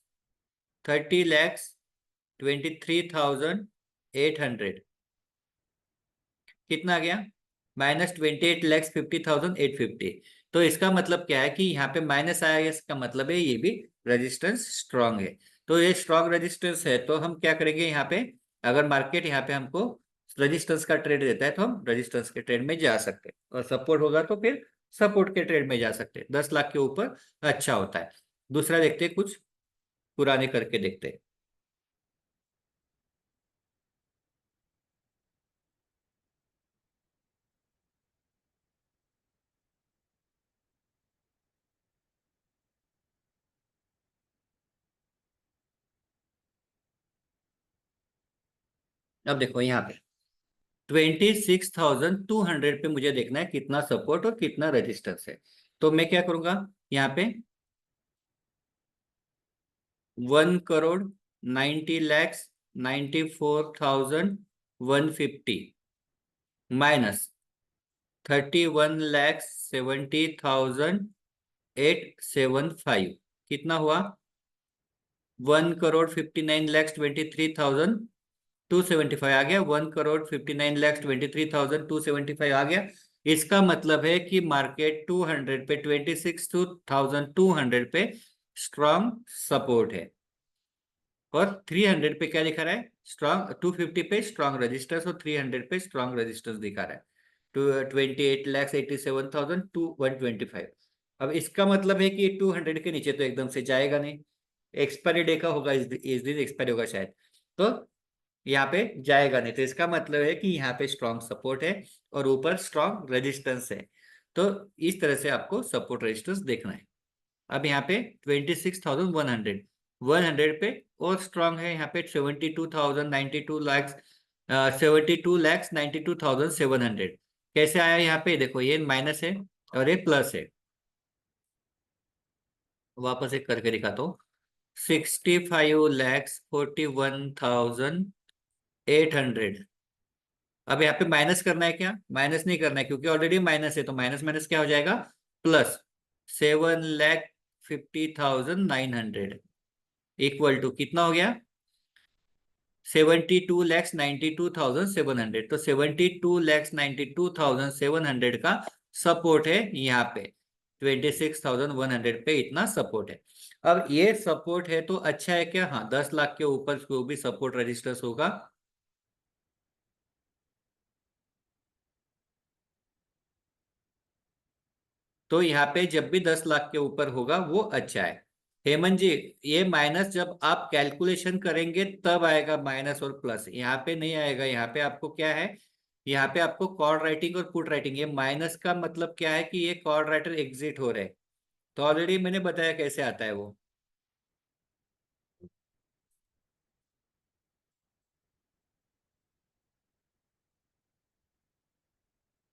30,23,800 कितना आ गया, -28,50,850। तो इसका मतलब क्या है कि यहाँ पे माइनस आया, इसका मतलब है ये भी रेजिस्टेंस स्ट्रांग है। तो ये स्ट्रांग रेजिस्टेंस है तो हम क्या करेंगे यहाँ पे, अगर मार्केट यहाँ पे हमको रेजिस्टेंस का ट्रेड देता है तो हम रेजिस्टेंस के ट्रेड में जा सकते हैं, और सपोर्ट होगा तो फिर सपोर्ट के ट्रेड में जा सकते हैं। 10 लाख के ऊपर अच्छा होता है। दूसरा देखते हैं, कुछ पुराने करके देखते हैं। अब देखो यहाँ पे 26,200 पे मुझे देखना है कितना सपोर्ट और कितना रेजिस्टेंस है। तो मैं क्या करूंगा, यहाँ पे 1,90,94,150 माइनस 31,70,875 कितना हुआ, 1,59,23,275 आ गया। 1,59,23,275 आ गया। इसका मतलब है कि मार्केट 200 पे, 26,200 पे स्ट्रांग सपोर्ट है, और 300 पे क्या दिखा रहा है, स्ट्रांग। 250 पे स्ट्रांग रेजिस्टेंस और 300 पे स्ट्रांग रेजिस्टेंस दिखा रहा है। 28,87,125। अब इसका मतलब है कि 200 के नीचे तो एकदम से जाएगा नहीं। एक्सपायरी डे का होगा, इस दिन एक्सपायरी होगा शायद। तो यहाँ पे जाएगा नहीं, तो इसका मतलब है कि यहाँ पे स्ट्रांग सपोर्ट है और ऊपर स्ट्रांग रेजिस्टेंस है। तो इस तरह से आपको सपोर्ट रेजिस्टेंस देखना है। अब यहाँ पे 26,100, 100 पे और स्ट्रांग है। यहाँ पे 72,092 लाख, 72,92,700 कैसे आया, यहाँ पे देखो ये माइनस है और ये प्लस है। वापस एक करके दिखाता हूँ। 65,41,800। अब यहाँ पे माइनस करना है क्या, माइनस नहीं करना है क्योंकि ऑलरेडी माइनस है। तो माइनस माइनस क्या हो जाएगा, प्लस 7,50,900 इक्वल टू कितना हो गया, 72,92,700। तो 72,92,700 का सपोर्ट है यहाँ पे। 26,100 पे इतना सपोर्ट है। अब ये सपोर्ट है तो अच्छा है क्या, हाँ 10 लाख के ऊपर जो भी सपोर्ट रजिस्टर्स होगा। तो यहाँ पे जब भी 10 लाख के ऊपर होगा वो अच्छा है। हेमंत जी, ये माइनस जब आप कैलकुलेशन करेंगे तब आएगा, माइनस और प्लस यहाँ पे नहीं आएगा। यहाँ पे आपको क्या है, यहाँ पे आपको कॉल राइटिंग और पुट राइटिंग, ये माइनस का मतलब क्या है कि ये कॉल राइटर एग्जिट हो रहे हैं। तो ऑलरेडी मैंने बताया कैसे आता है वो।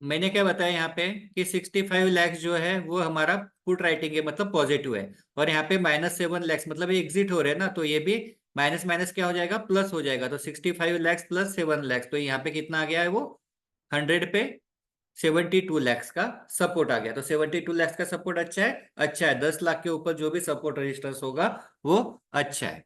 मैंने क्या बताया यहाँ पे कि 65 लाख जो है वो हमारा पुट राइटिंग है, मतलब पॉजिटिव है। और यहाँ पे -7 लाख मतलब ये एग्जिट हो रहे हैं ना, तो ये भी माइनस माइनस क्या हो जाएगा, प्लस हो जाएगा। तो 65 लाख प्लस 7 लाख, तो यहाँ पे कितना आ गया है वो 100 पे 72 लाख का सपोर्ट आ गया। तो 72 लाख का सपोर्ट अच्छा है, अच्छा है। 10 लाख के ऊपर जो भी सपोर्ट रेजिस्टेंस होगा वो अच्छा है।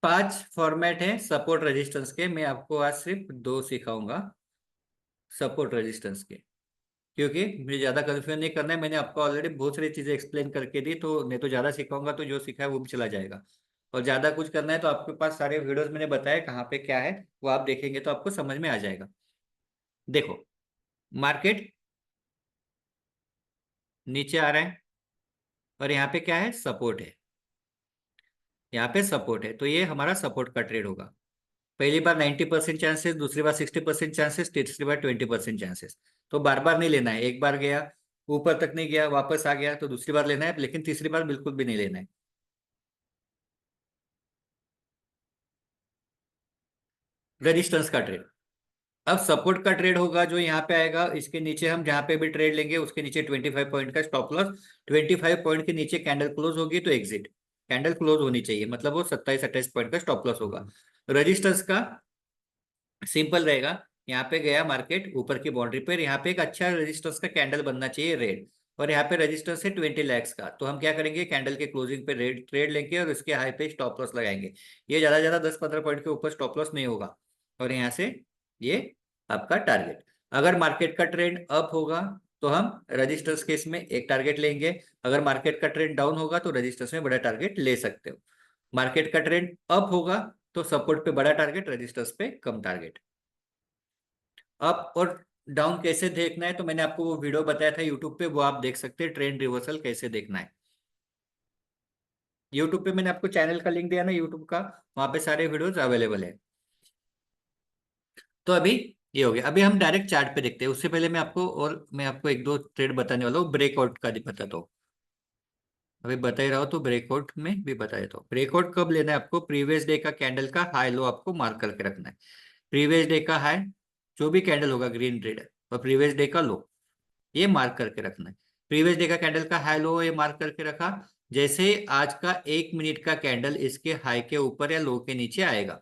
5 फॉर्मेट है सपोर्ट रेजिस्टेंस के, मैं आपको आज सिर्फ दो सिखाऊंगा सपोर्ट रेजिस्टेंस के, क्योंकि मुझे ज्यादा कंफ्यूजन नहीं करना है। मैंने आपको ऑलरेडी बहुत सारी चीजें एक्सप्लेन करके दी, तो नहीं तो ज्यादा सिखाऊंगा तो जो सीखा है वो भी चला जाएगा। और ज्यादा कुछ करना है तो आपके पास सारे वीडियोस मैंने बताया कहाँ पे क्या है, वो आप देखेंगे तो आपको समझ में आ जाएगा। देखो, मार्केट नीचे आ रहा है और यहाँ पे क्या है, सपोर्ट है। यहाँ पे सपोर्ट है तो ये हमारा सपोर्ट का ट्रेड होगा। पहली बार 90% चांसेस, दूसरी बार 60% चांसेस, तीसरी बार 20% चांसेस। तो बार बार नहीं लेना है। एक बार गया ऊपर तक नहीं गया, वापस आ गया तो दूसरी बार लेना है, लेकिन तीसरी बार बिल्कुल भी नहीं लेना है। रेजिस्टेंस का ट्रेड। अब सपोर्ट का ट्रेड होगा जो यहाँ पे आएगा, इसके नीचे हम जहां पे भी ट्रेड लेंगे उसके नीचे 25 पॉइंट का स्टॉप लॉस। 25 पॉइंट के नीचे कैंडल क्लोज होगी तो एग्जिट। कैंडल क्लोज होनी चाहिए, मतलब वो 27-28 पॉइंट का स्टॉप लॉस होगा। रेजिस्टेंस का सिंपल रहेगा। यहाँ पे गया मार्केट ऊपर की बाउंड्री पर, यहाँ पे एक अच्छा रेजिस्टेंस का कैंडल बनना चाहिए रेड। और यहाँ पे रेजिस्टेंस है 20 लाख का, तो हम क्या करेंगे, कैंडल के क्लोजिंग पे रेड ट्रेड लेंगे और उसके हाई पे स्टॉप लॉस लगाएंगे। ये ज्यादा 10-15 पॉइंट के ऊपर स्टॉप लॉस नहीं होगा। और यहाँ से ये आपका टारगेट। अगर मार्केट का ट्रेंड अप होगा तो हम रजिस्टर्स केस में एक टारगेट लेंगे। अगर मार्केट का ट्रेंड डाउन होगा तो रजिस्टर्स में बड़ा टारगेट ले सकते हो। मार्केट का ट्रेंड अप होगा तो सपोर्ट पे बड़ा टारगेट, रजिस्टर्स पे कम टारगेट। अप और डाउन कैसे देखना है तो मैंने आपको वो वीडियो बताया था यूट्यूब पे, वो आप देख सकते हैं ट्रेंड रिवर्सल कैसे देखना है। यूट्यूब पे मैंने आपको चैनल का लिंक दिया ना यूट्यूब का, वहां पे सारे वीडियोस अवेलेबल है। तो अभी ये हो गया। अभी हम डायरेक्ट चार्ट पे देखते हैं, उससे पहले मैं आपको एक दो ट्रेड बताने वाला हूँ। ब्रेकआउट का बताता हूँ। अभी बता ही रहा हूँ तो ब्रेकआउट में भी बता देता हूँ। ब्रेकआउट कब लेना है आपको, प्रीवियस डे का कैंडल का हाई लो आपको मार्क करके रखना है। प्रीवियस डे का हाई, जो भी कैंडल होगा ग्रीन ट्रेड, और प्रीवियस डे का लो, ये मार्क करके रखना है। प्रीवियस डे का कैंडल का हाई लो ये मार्क करके रखा। जैसे ही आज का 1 मिनट का कैंडल इसके हाई के ऊपर या लो के नीचे आएगा,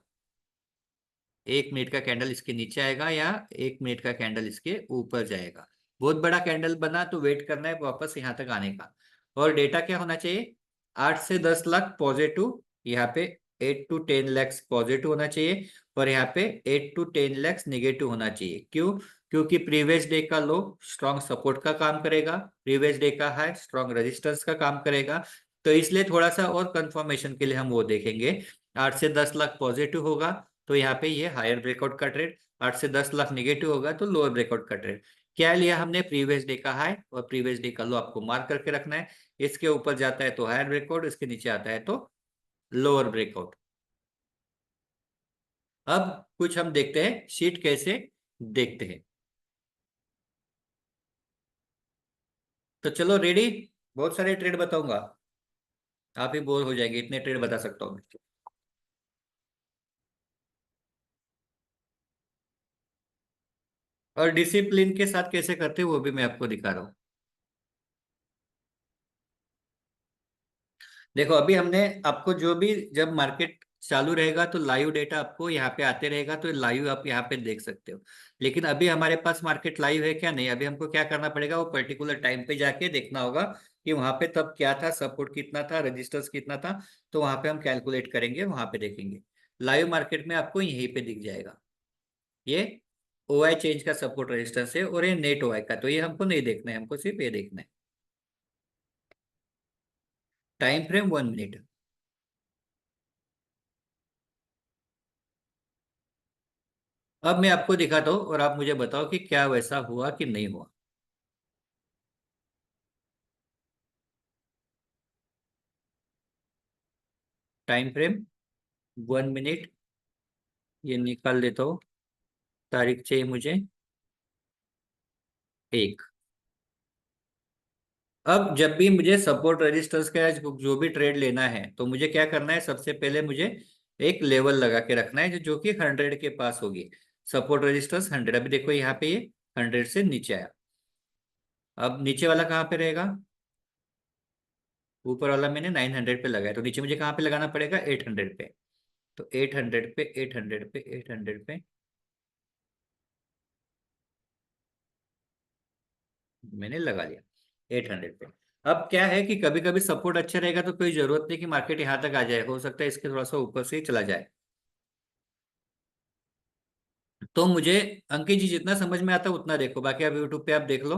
1 मिनट का कैंडल इसके नीचे आएगा या 1 मिनट का कैंडल इसके ऊपर जाएगा, बहुत बड़ा कैंडल बना तो वेट करना है वापस यहाँ तक आने का। और डेटा क्या होना चाहिए, 8 से 10 लाख पॉजिटिव, यहाँ पे 8 to 10 लाख पॉजिटिव होना चाहिए। और यहाँ पे 8 to 10 लाख निगेटिव होना चाहिए। क्यों, क्योंकि प्रीवियस डे का लो स्ट्रॉन्ग सपोर्ट का काम करेगा, प्रीवियस डे का हाई स्ट्रॉन्ग रेजिस्टेंस का काम करेगा। तो इसलिए थोड़ा सा और कंफर्मेशन के लिए हम वो देखेंगे। 8 से 10 लाख पॉजिटिव होगा तो यहाँ पे ये हायर ब्रेकआउट का ट्रेड, 8 से 10 लाख निगेटिव होगा तो लोअर ब्रेकआउट का ट्रेड। क्या लिया हमने, प्रीवियस डे का हाई और प्रीवियस डे का लो आपको मार्क करके रखना है। इसके ऊपर जाता है तो हायर ब्रेकआउट, इसके नीचे आता है तो लोअर ब्रेकआउट। अब कुछ हम देखते हैं शीट कैसे देखते हैं। तो चलो रेडी, बहुत सारे ट्रेड बताऊंगा, आप ही बोर हो जाएंगे, इतने ट्रेड बता सकता हूँ मैं। और डिसिप्लिन के साथ कैसे करते हैं वो भी मैं आपको दिखा रहा हूँ। देखो अभी हमने आपको जो भी, जब मार्केट चालू रहेगा तो लाइव डेटा आपको यहाँ पे आते रहेगा, तो लाइव आप यहाँ पे देख सकते हो। लेकिन अभी हमारे पास मार्केट लाइव है क्या, नहीं। अभी हमको क्या करना पड़ेगा, वो पर्टिकुलर टाइम पे जाके देखना होगा कि वहां पे तब क्या था, सपोर्ट कितना था, रजिस्टर्स कितना था। तो वहां पे हम कैलकुलेट करेंगे, वहां पे देखेंगे। लाइव मार्केट में आपको यहीं पे दिख जाएगा। ये OI चेंज का सपोर्ट रेजिस्टेंस है और ये नेट OI का, तो ये हमको नहीं देखना है, हमको सिर्फ ये देखना है। Time frame 1 minute. अब मैं आपको दिखाता हूँ और आप मुझे बताओ कि क्या वैसा हुआ कि नहीं हुआ। टाइम फ्रेम 1 मिनट, ये निकाल देता हूँ। तारीख चाहिए मुझे 1। अब जब भी मुझे सपोर्ट रेजिस्टेंस का जो भी ट्रेड लेना है तो मुझे क्या करना है, सबसे पहले मुझे एक लेवल लगा के रखना है जो कि 100 के पास होगी। सपोर्ट रेजिस्टेंस 100, अभी देखो यहाँ पे ये 100 से नीचे आया। अब नीचे वाला कहाँ पे रहेगा, ऊपर वाला मैंने 900 पे लगाया, तो नीचे मुझे कहाँ पे लगाना पड़ेगा, 800 पे। तो 800 पे, 800 पे, 800 पे मैंने लगा लिया, 800 पे। अब क्या है कि कभी कभी सपोर्ट अच्छा रहेगा तो कोई जरूरत नहीं कि मार्केट यहाँ तक आ जाए, हो सकता है इसके थोड़ा सा ऊपर से ही चला जाए। तो मुझे अंकित जी जितना समझ में आता है उतना देखो, बाकी आप यूट्यूब पे आप देख लो।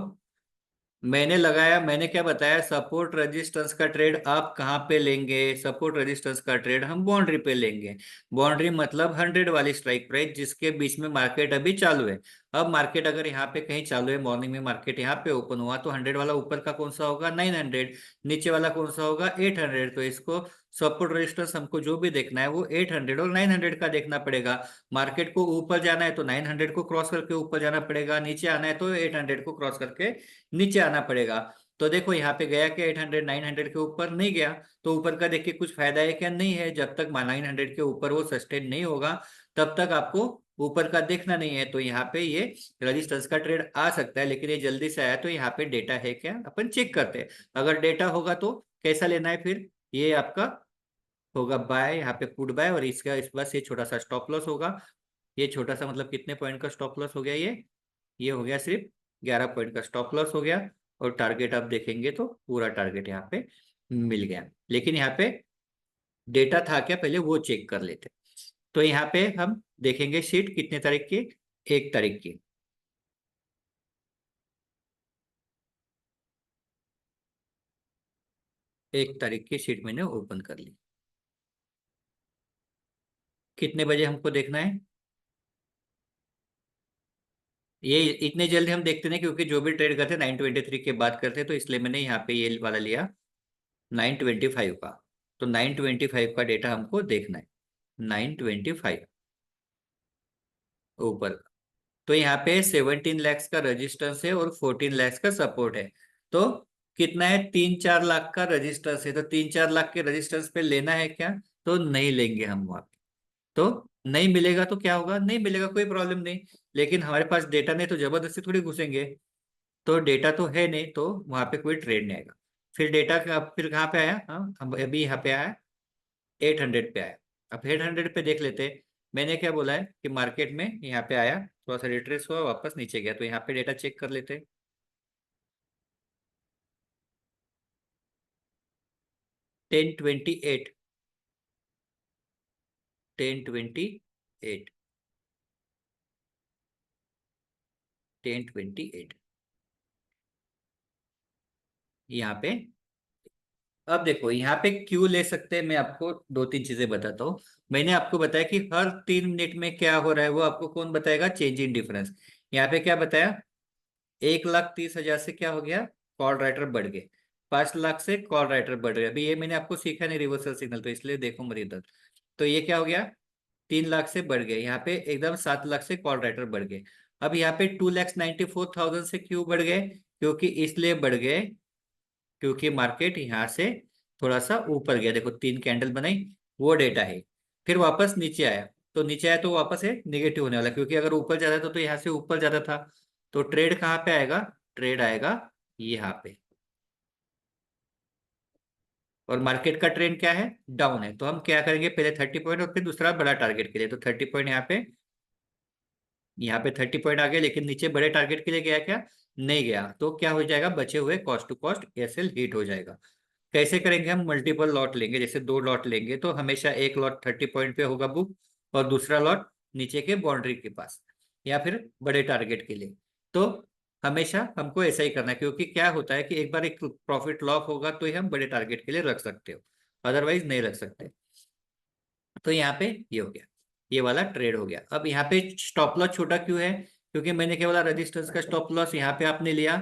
मैंने लगाया, मैंने क्या बताया, सपोर्ट रेजिस्टेंस का ट्रेड आप कहाँ पे लेंगे, सपोर्ट रेजिस्टेंस का ट्रेड हम बाउंड्री पे लेंगे। बाउंड्री मतलब 100 वाली स्ट्राइक प्राइस जिसके बीच में मार्केट अभी चालू है। अब मार्केट अगर यहाँ पे कहीं चालू है, मॉर्निंग में मार्केट यहाँ पे ओपन हुआ, तो 100 वाला ऊपर का कौन सा होगा, 900। नीचे वाला कौन सा होगा, 800। तो इसको सपोर्ट रेजिस्टेंस हमको जो भी देखना है वो 800 और 900 का देखना पड़ेगा। मार्केट को ऊपर जाना है तो 900 को क्रॉस करके ऊपर जाना पड़ेगा, नीचे आना है तो 800 को क्रॉस करके नीचे आना पड़ेगा। तो देखो यहाँ पे गया कि 800 900 के ऊपर नहीं गया, तो ऊपर का देख के कुछ फायदा है क्या, नहीं है। जब तक 900 के ऊपर वो सस्टेन नहीं होगा तब तक आपको ऊपर का देखना नहीं है। तो यहाँ पे ये रेजिस्टेंस का ट्रेड आ सकता है, लेकिन ये जल्दी से आया तो यहाँ पे डेटा है क्या, अपन चेक करते हैं। अगर डेटा होगा तो कैसा लेना है फिर, ये आपका होगा बाय, यहाँ पे पुट बाय, और इसका इस बस ये छोटा सा स्टॉप लॉस होगा। ये छोटा सा मतलब कितने पॉइंट का स्टॉप लॉस हो गया, ये हो गया सिर्फ 11 पॉइंट का स्टॉप लॉस हो गया। और टारगेट आप देखेंगे तो पूरा टारगेट यहाँ पे मिल गया, लेकिन यहाँ पे डेटा था क्या पहले वो चेक कर लेते। तो यहाँ पे हम देखेंगे शीट कितने तारीख की, 1 तारीख की। 1 तारीख की शीट मैंने ओपन कर ली। कितने बजे हमको देखना है, ये इतने जल्दी हम देखते नहीं, क्योंकि जो भी ट्रेड करते 923 के बाद करते, तो इसलिए मैंने यहाँ पे ये वाला लिया 925 का। तो 925 का डेटा हमको देखना है, 925 ऊपर। तो यहाँ पे 17 लाख का रजिस्टेंस है और 14 लाख का सपोर्ट है। तो कितना है, 3-4 लाख का रजिस्टेंस है, तो 3-4 लाख के रजिस्टेंस पे लेना है क्या, तो नहीं लेंगे हम वहां पे। तो नहीं मिलेगा तो क्या होगा, नहीं मिलेगा कोई प्रॉब्लम नहीं, लेकिन हमारे पास डेटा नहीं तो जबरदस्ती थोड़ी घुसेंगे। तो डेटा तो है नहीं तो वहां पे कोई ट्रेड नहीं आएगा। फिर डेटा का फिर कहाँ पे आया, हाँ हम अभी यहाँ पे आया, 800 पे आया। अब 800 पे देख लेते हैं। मैंने क्या बोला है कि मार्केट में यहाँ पे आया, थोड़ा सा रिट्रेस हुआ वापस नीचे गया, तो यहाँ पे डेटा चेक कर लेते हैं। 1028, 1028, 1028 यहाँ पे। अब देखो यहाँ पे क्यों ले सकते हैं, मैं आपको 2-3 चीजें बताता हूँ। मैंने आपको बताया कि हर 3 मिनट में क्या हो रहा है वो आपको कौन बताएगा, चेंज इन डिफरेंस। यहाँ पे क्या बताया, 1,30,000 से क्या हो गया, कॉल राइटर बढ़ गए। 5 लाख से कॉल राइटर बढ़ गए। अभी ये मैंने आपको सीखा नहीं रिवर्सल सिग्नल, तो इसलिए देखो मेरी इधर। तो ये क्या हो गया, 3 लाख से बढ़ गए, यहाँ पे एकदम 7 लाख से कॉल राइटर बढ़ गए। अब यहाँ पे 2,94,000 से क्यों बढ़ गए, क्योंकि इसलिए बढ़ गए क्योंकि मार्केट यहाँ से थोड़ा सा ऊपर गया, देखो 3 कैंडल बनाई, वो डेटा है। फिर वापस नीचे आया, तो नीचे आया तो वापस है निगेटिव होने वाला, क्योंकि अगर ऊपर जाता था तो यहाँ से ऊपर जाता था। तो ट्रेड कहाँ पे आएगा, ट्रेड आएगा यहाँ पे। और मार्केट का ट्रेंड क्या है, डाउन है, तो हम क्या करेंगे, पहले 30 पॉइंट और फिर दूसरा बड़ा टारगेट के लिए, तो 30 पॉइंट यहाँ पे 30 पॉइंट आ गए, लेकिन नीचे बड़े टारगेट के लिए गया क्या, नहीं गया। तो क्या हो जाएगा, बचे हुए cost to cost SL hit हो जाएगा। कैसे करेंगे, हम मल्टीपल लॉट लेंगे, जैसे 2 लॉट लेंगे तो हमेशा एक लॉट 30 पॉइंट पे होगा बुक, और दूसरा लॉट नीचे के बाउंड्री के पास, या फिर बड़े टारगेट के लिए। तो हमेशा हमको ऐसा ही करना है, क्योंकि क्या होता है कि एक बार एक प्रॉफिट लॉक होगा तो ही हम बड़े टारगेट के लिए रख सकते हो, अदरवाइज नहीं रख सकते। तो यहाँ पे ये हो गया, ये वाला ट्रेड हो गया। अब यहाँ पे स्टॉप लॉस छोटा क्यों है, क्योंकि मैंने क्या बोला, रजिस्टेंस का स्टॉप लॉस यहाँ पे आपने लिया,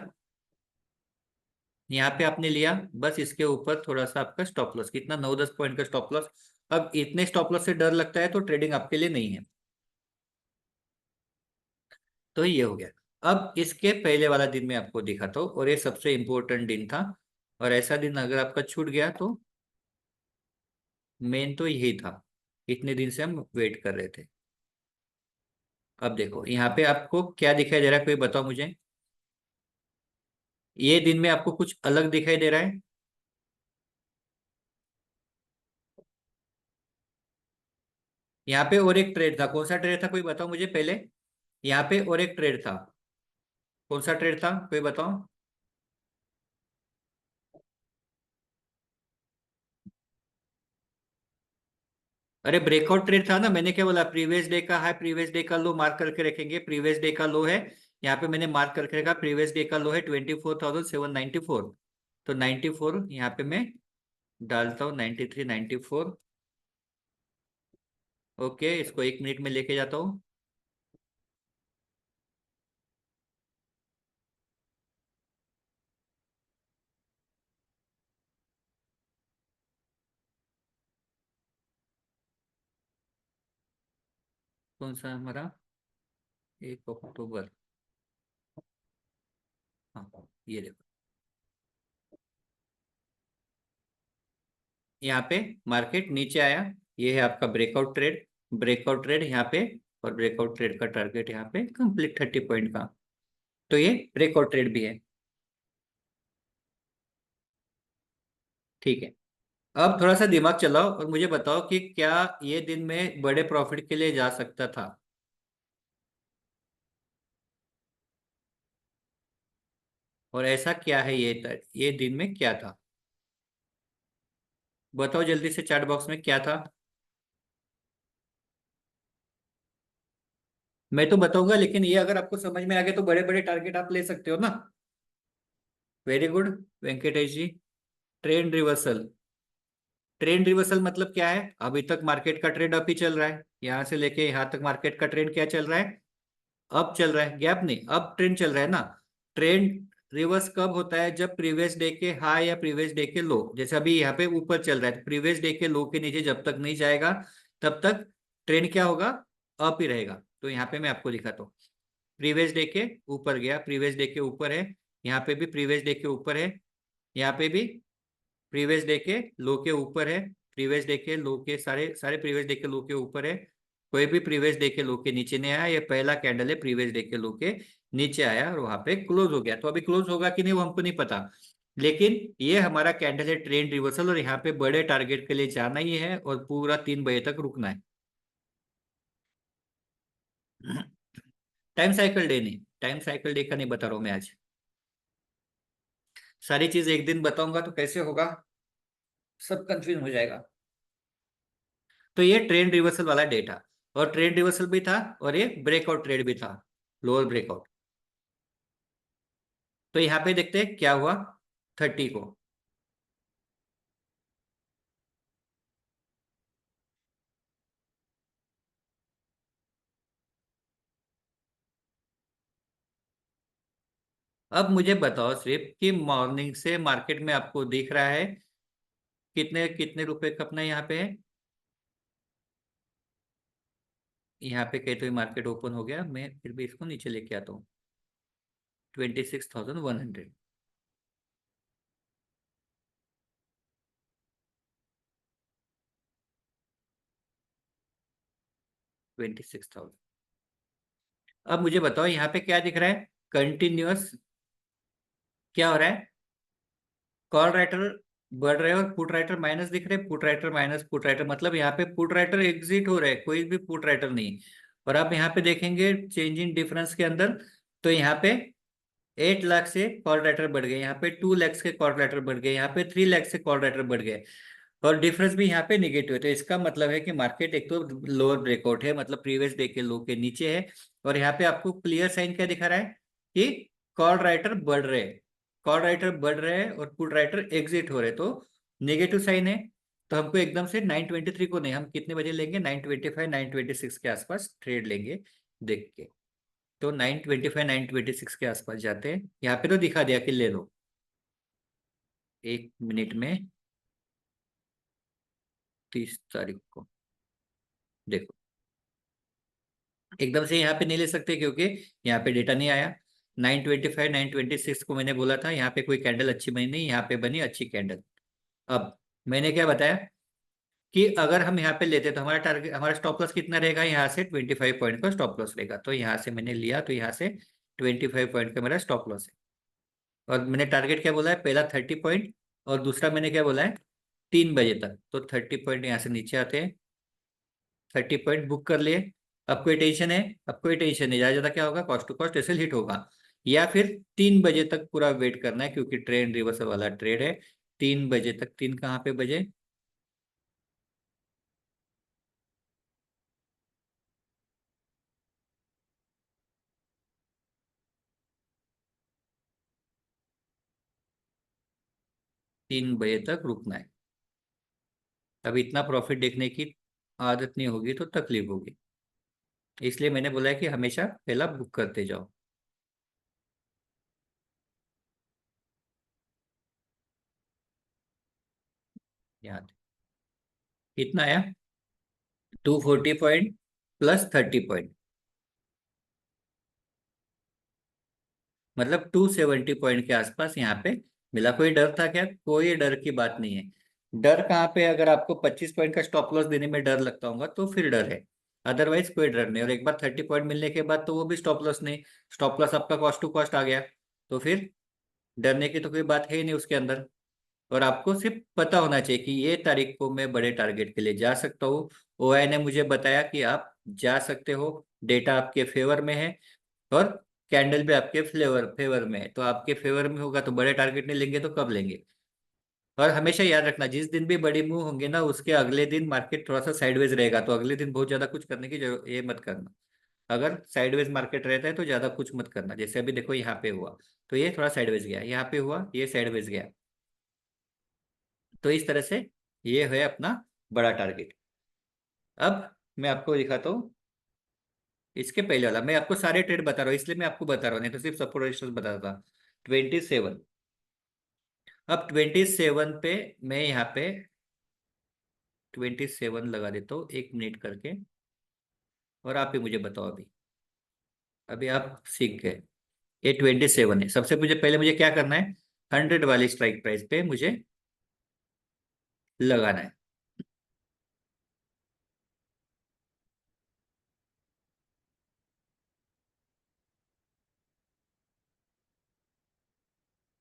यहाँ पे आपने लिया, बस इसके ऊपर थोड़ा सा आपका स्टॉप लॉस कितना, 9-10 पॉइंट का स्टॉप लॉस। अब इतने स्टॉप लॉस से डर लगता है तो ट्रेडिंग आपके लिए नहीं है। तो ये हो गया। अब इसके पहले वाला दिन मैं आपको दिखाता हूँ, और ये सबसे इंपॉर्टेंट दिन था। और ऐसा दिन अगर आपका छूट गया तो मेन तो यही था, इतने दिन से हम वेट कर रहे थे। अब देखो यहाँ पे आपको क्या दिखाई दे रहा है, कोई बताओ मुझे। ये दिन में आपको कुछ अलग दिखाई दे रहा है? यहाँ पे और एक ट्रेड था, कौन सा ट्रेड था कोई बताओ मुझे पहले। यहाँ पे और एक ट्रेड था, कौन सा ट्रेड था कोई बताओ। अरे ब्रेकआउट ट्रेड था ना, मैंने क्या बोला, प्रीवियस डे का हाई प्रीवियस डे का लो मार्क करके रखेंगे, प्रीवियस डे का लो है, यहाँ पे मैंने मार्क करके रखा, प्रीवियस डे का लो है 24,794। तो 94 यहाँ पे मैं डालता हूँ, 93 94। ओके, इसको 1 मिनट में लेके जाता हूँ। कौन सा हमारा, 1 अक्टूबर। हाँ ये देखो, यहाँ पे मार्केट नीचे आया, ये है आपका ब्रेकआउट ट्रेड, ब्रेकआउट ट्रेड यहाँ पे, और ब्रेकआउट ट्रेड का टारगेट यहाँ पे कंप्लीट 30 पॉइंट का। तो ये ब्रेकआउट ट्रेड भी है। ठीक है, अब थोड़ा सा दिमाग चलाओ और मुझे बताओ कि क्या ये दिन में बड़े प्रॉफिट के लिए जा सकता था। और ऐसा क्या है, ये दिन में क्या था, बताओ जल्दी से, चैट बॉक्स में क्या था। मैं तो बताऊंगा, लेकिन ये अगर आपको समझ में आ गया तो बड़े बड़े टारगेट आप ले सकते हो ना। वेरी गुड वेंकटेश जी। ट्रेंड रिवर्सल, ट्रेंड रिवर्सल मतलब क्या है, अभी तक मार्केट का ट्रेंड अप ही चल रहा है, यहां से लेके यहां तक मार्केट का ट्रेंड क्या चल रहा है, अप चल रहा है, गैप नहीं, अप ट्रेंड चल रहा है ना। ट्रेंड रिवर्स कब होता है, जब प्रीवियस डे के हाई या प्रीवियस डे के लो, जैसे अभी यहाँ पे ऊपर चल रहा है, प्रीवियस डे के लो के नीचे जब तक नहीं जाएगा तब तक ट्रेंड क्या होगा, अप ही रहेगा। तो यहाँ पे मैं आपको दिखाता हूँ, प्रीवियस डे के ऊपर गया, प्रीवियस डे के ऊपर है, यहाँ पे भी प्रीवियस डे के ऊपर है, यहाँ पे भी प्रीवियस डे के लो के ऊपर है, प्रीवियस डे के लो के सारे सारे प्रीवियस डे के लो के ऊपर है, कोई भी प्रीवियस डे के लो के नीचे नहीं आया, ये पहला कैंडल है प्रीवियस डे के लो के नीचे आया और वहां पे क्लोज हो गया। तो अभी क्लोज होगा कि नहीं वो हमको नहीं पता, लेकिन ये हमारा कैंडल है ट्रेंड रिवर्सल, और यहाँ पे बड़े टारगेट के लिए जाना ही है और पूरा 3 बजे तक रुकना है। टाइम साइकिल डे नहीं, टाइम साइकिल डे का नहीं बता रहा हूँ मैं आज, सारी चीज एक दिन बताऊंगा तो कैसे होगा, सब कंफ्यूज हो जाएगा। तो ये ट्रेंड रिवर्सल वाला डेटा, और ट्रेंड रिवर्सल भी था और ये ब्रेकआउट ट्रेड भी था, लोअर ब्रेकआउट। तो यहाँ पे देखते हैं क्या हुआ 30 को। अब मुझे बताओ सिर्फ कि मॉर्निंग से मार्केट में आपको दिख रहा है कितने कितने रुपए का अपना यहाँ पे है, यहाँ पे कहते हुए मार्केट ओपन हो गया, मैं फिर भी इसको नीचे लेके आता हूँ, 26,100, 26,000। अब मुझे बताओ यहाँ पे क्या दिख रहा है, कंटिन्यूअस क्या हो रहा है, कॉल राइटर बढ़ रहे हैं और पुट राइटर माइनस दिख रहे हैं, put writer minus put writer, मतलब यहाँ पे पुट राइटर एग्जिट हो रहे हैं, कोई भी पुट राइटर नहीं। और आप यहाँ पे देखेंगे चेंज इन डिफरेंस के अंदर, तो यहाँ पे 8 लाख से कॉल राइटर बढ़ गए, यहाँ पे 2 लाख के कॉल राइटर बढ़ गए, यहाँ पे 3 लाख से कॉल राइटर बढ़ गए, और डिफरेंस भी यहाँ पे निगेटिव है। तो इसका मतलब है कि मार्केट एक तो लोअर ब्रेकआउट है, मतलब प्रीवियस डे के लो के नीचे है, और यहाँ पे आपको क्लियर साइन क्या दिखा रहा है कि कॉल राइटर बढ़ रहे हैं, कॉल राइटर बढ़ रहे हैं और पुट राइटर एग्जिट हो रहे हैं, तो नेगेटिव साइन है। तो हमको एकदम से 923 को नहीं, हम कितने बजे लेंगे, 925 926 के आसपास ट्रेड लेंगे देख के। तो 925 926 के आसपास जाते हैं, यहाँ पे तो दिखा दिया कि ले लो 1 मिनट में, 30 तारीख को देखो, एकदम से यहाँ पे नहीं ले सकते क्योंकि यहाँ पे डेटा नहीं आया, 925 926 को मैंने बोला था यहाँ पे कोई कैंडल अच्छी बनी नहीं, यहाँ पे बनी अच्छी कैंडल। अब मैंने क्या बताया कि अगर हम यहाँ पे लेते तो हमारा टारगेट, हमारा स्टॉप लॉस कितना रहेगा, यहाँ से 25 पॉइंट का स्टॉप लॉस रहेगा। तो यहाँ से मैंने लिया तो यहाँ से 25 पॉइंट का मेरा स्टॉप लॉस है। और मैंने टारगेट क्या बोला है, पहला 30 पॉइंट, और दूसरा मैंने क्या बोला है 3 बजे तक। तो 30 पॉइंट यहाँ से नीचे आते हैं, 30 पॉइंट बुक कर लिए। अब कोई टेंशन है, अब कोई टेंशन नहीं, ज़्यादा ज़्यादा क्या होगा, कॉस्ट टू कॉस्ट ऐसे हिट होगा। या फिर 3 बजे तक पूरा वेट करना है, क्योंकि ट्रेंड रिवर्सल वाला ट्रेड है। 3 बजे तक, तीन कहाँ पे बजे, 3 बजे तक रुकना है। अब इतना प्रॉफिट देखने की आदत नहीं होगी तो तकलीफ होगी, इसलिए मैंने बोला है कि हमेशा पहला बुक करते जाओ। याद कितना आया, 240 पॉइंट प्लस 30 पॉइंट, मतलब 270 पॉइंट के आसपास यहाँ पे मिला। कोई डर था क्या, कोई डर की बात नहीं है। डर कहाँ पे, अगर आपको 25 पॉइंट का स्टॉप लॉस देने में डर लगता होगा तो फिर डर है, अदरवाइज कोई डर नहीं। और एक बार 30 पॉइंट मिलने के बाद तो वो भी स्टॉप लॉस नहीं, स्टॉप लॉस आपका कॉस्ट टू कॉस्ट आ गया, तो फिर डरने की तो कोई बात है ही नहीं उसके अंदर। और आपको सिर्फ पता होना चाहिए कि ये तारीख को मैं बड़े टारगेट के लिए जा सकता हूँ। ओआई ने मुझे बताया कि आप जा सकते हो, डेटा आपके फेवर में है, और कैंडल भी आपके फ्लेवर फेवर में है। तो आपके फेवर में होगा तो बड़े टारगेट नहीं लेंगे तो कब लेंगे। और हमेशा याद रखना, जिस दिन भी बड़ी मूव होंगे ना, उसके अगले दिन मार्केट थोड़ा सा साइडवेज रहेगा, तो अगले दिन बहुत ज्यादा कुछ करने की जरूरत ये मत करना। अगर साइडवेज मार्केट रहता है तो ज्यादा कुछ मत करना, जैसे अभी देखो यहाँ पे हुआ, तो ये थोड़ा साइडवेज गया, यहाँ पे हुआ ये साइडवेज गया। तो इस तरह से ये है अपना बड़ा टारगेट। अब मैं आपको दिखाता हूँ इसके पहले वाला। मैं आपको सारे ट्रेड बता रहा हूँ, इसलिए मैं आपको बता रहा हूँ, नहीं तो सिर्फ सपोर्ट रेजिस्टेंस बता रहा था। 27, अब 27 पे मैं यहाँ पे 27 लगा देता हूँ 1 मिनट करके, और आप ही मुझे बताओ अभी। अभी आप सीख गए, ये 27 है। सबसे मुझे पहले मुझे क्या करना है, 100 वाली स्ट्राइक प्राइस पे मुझे लगाना है।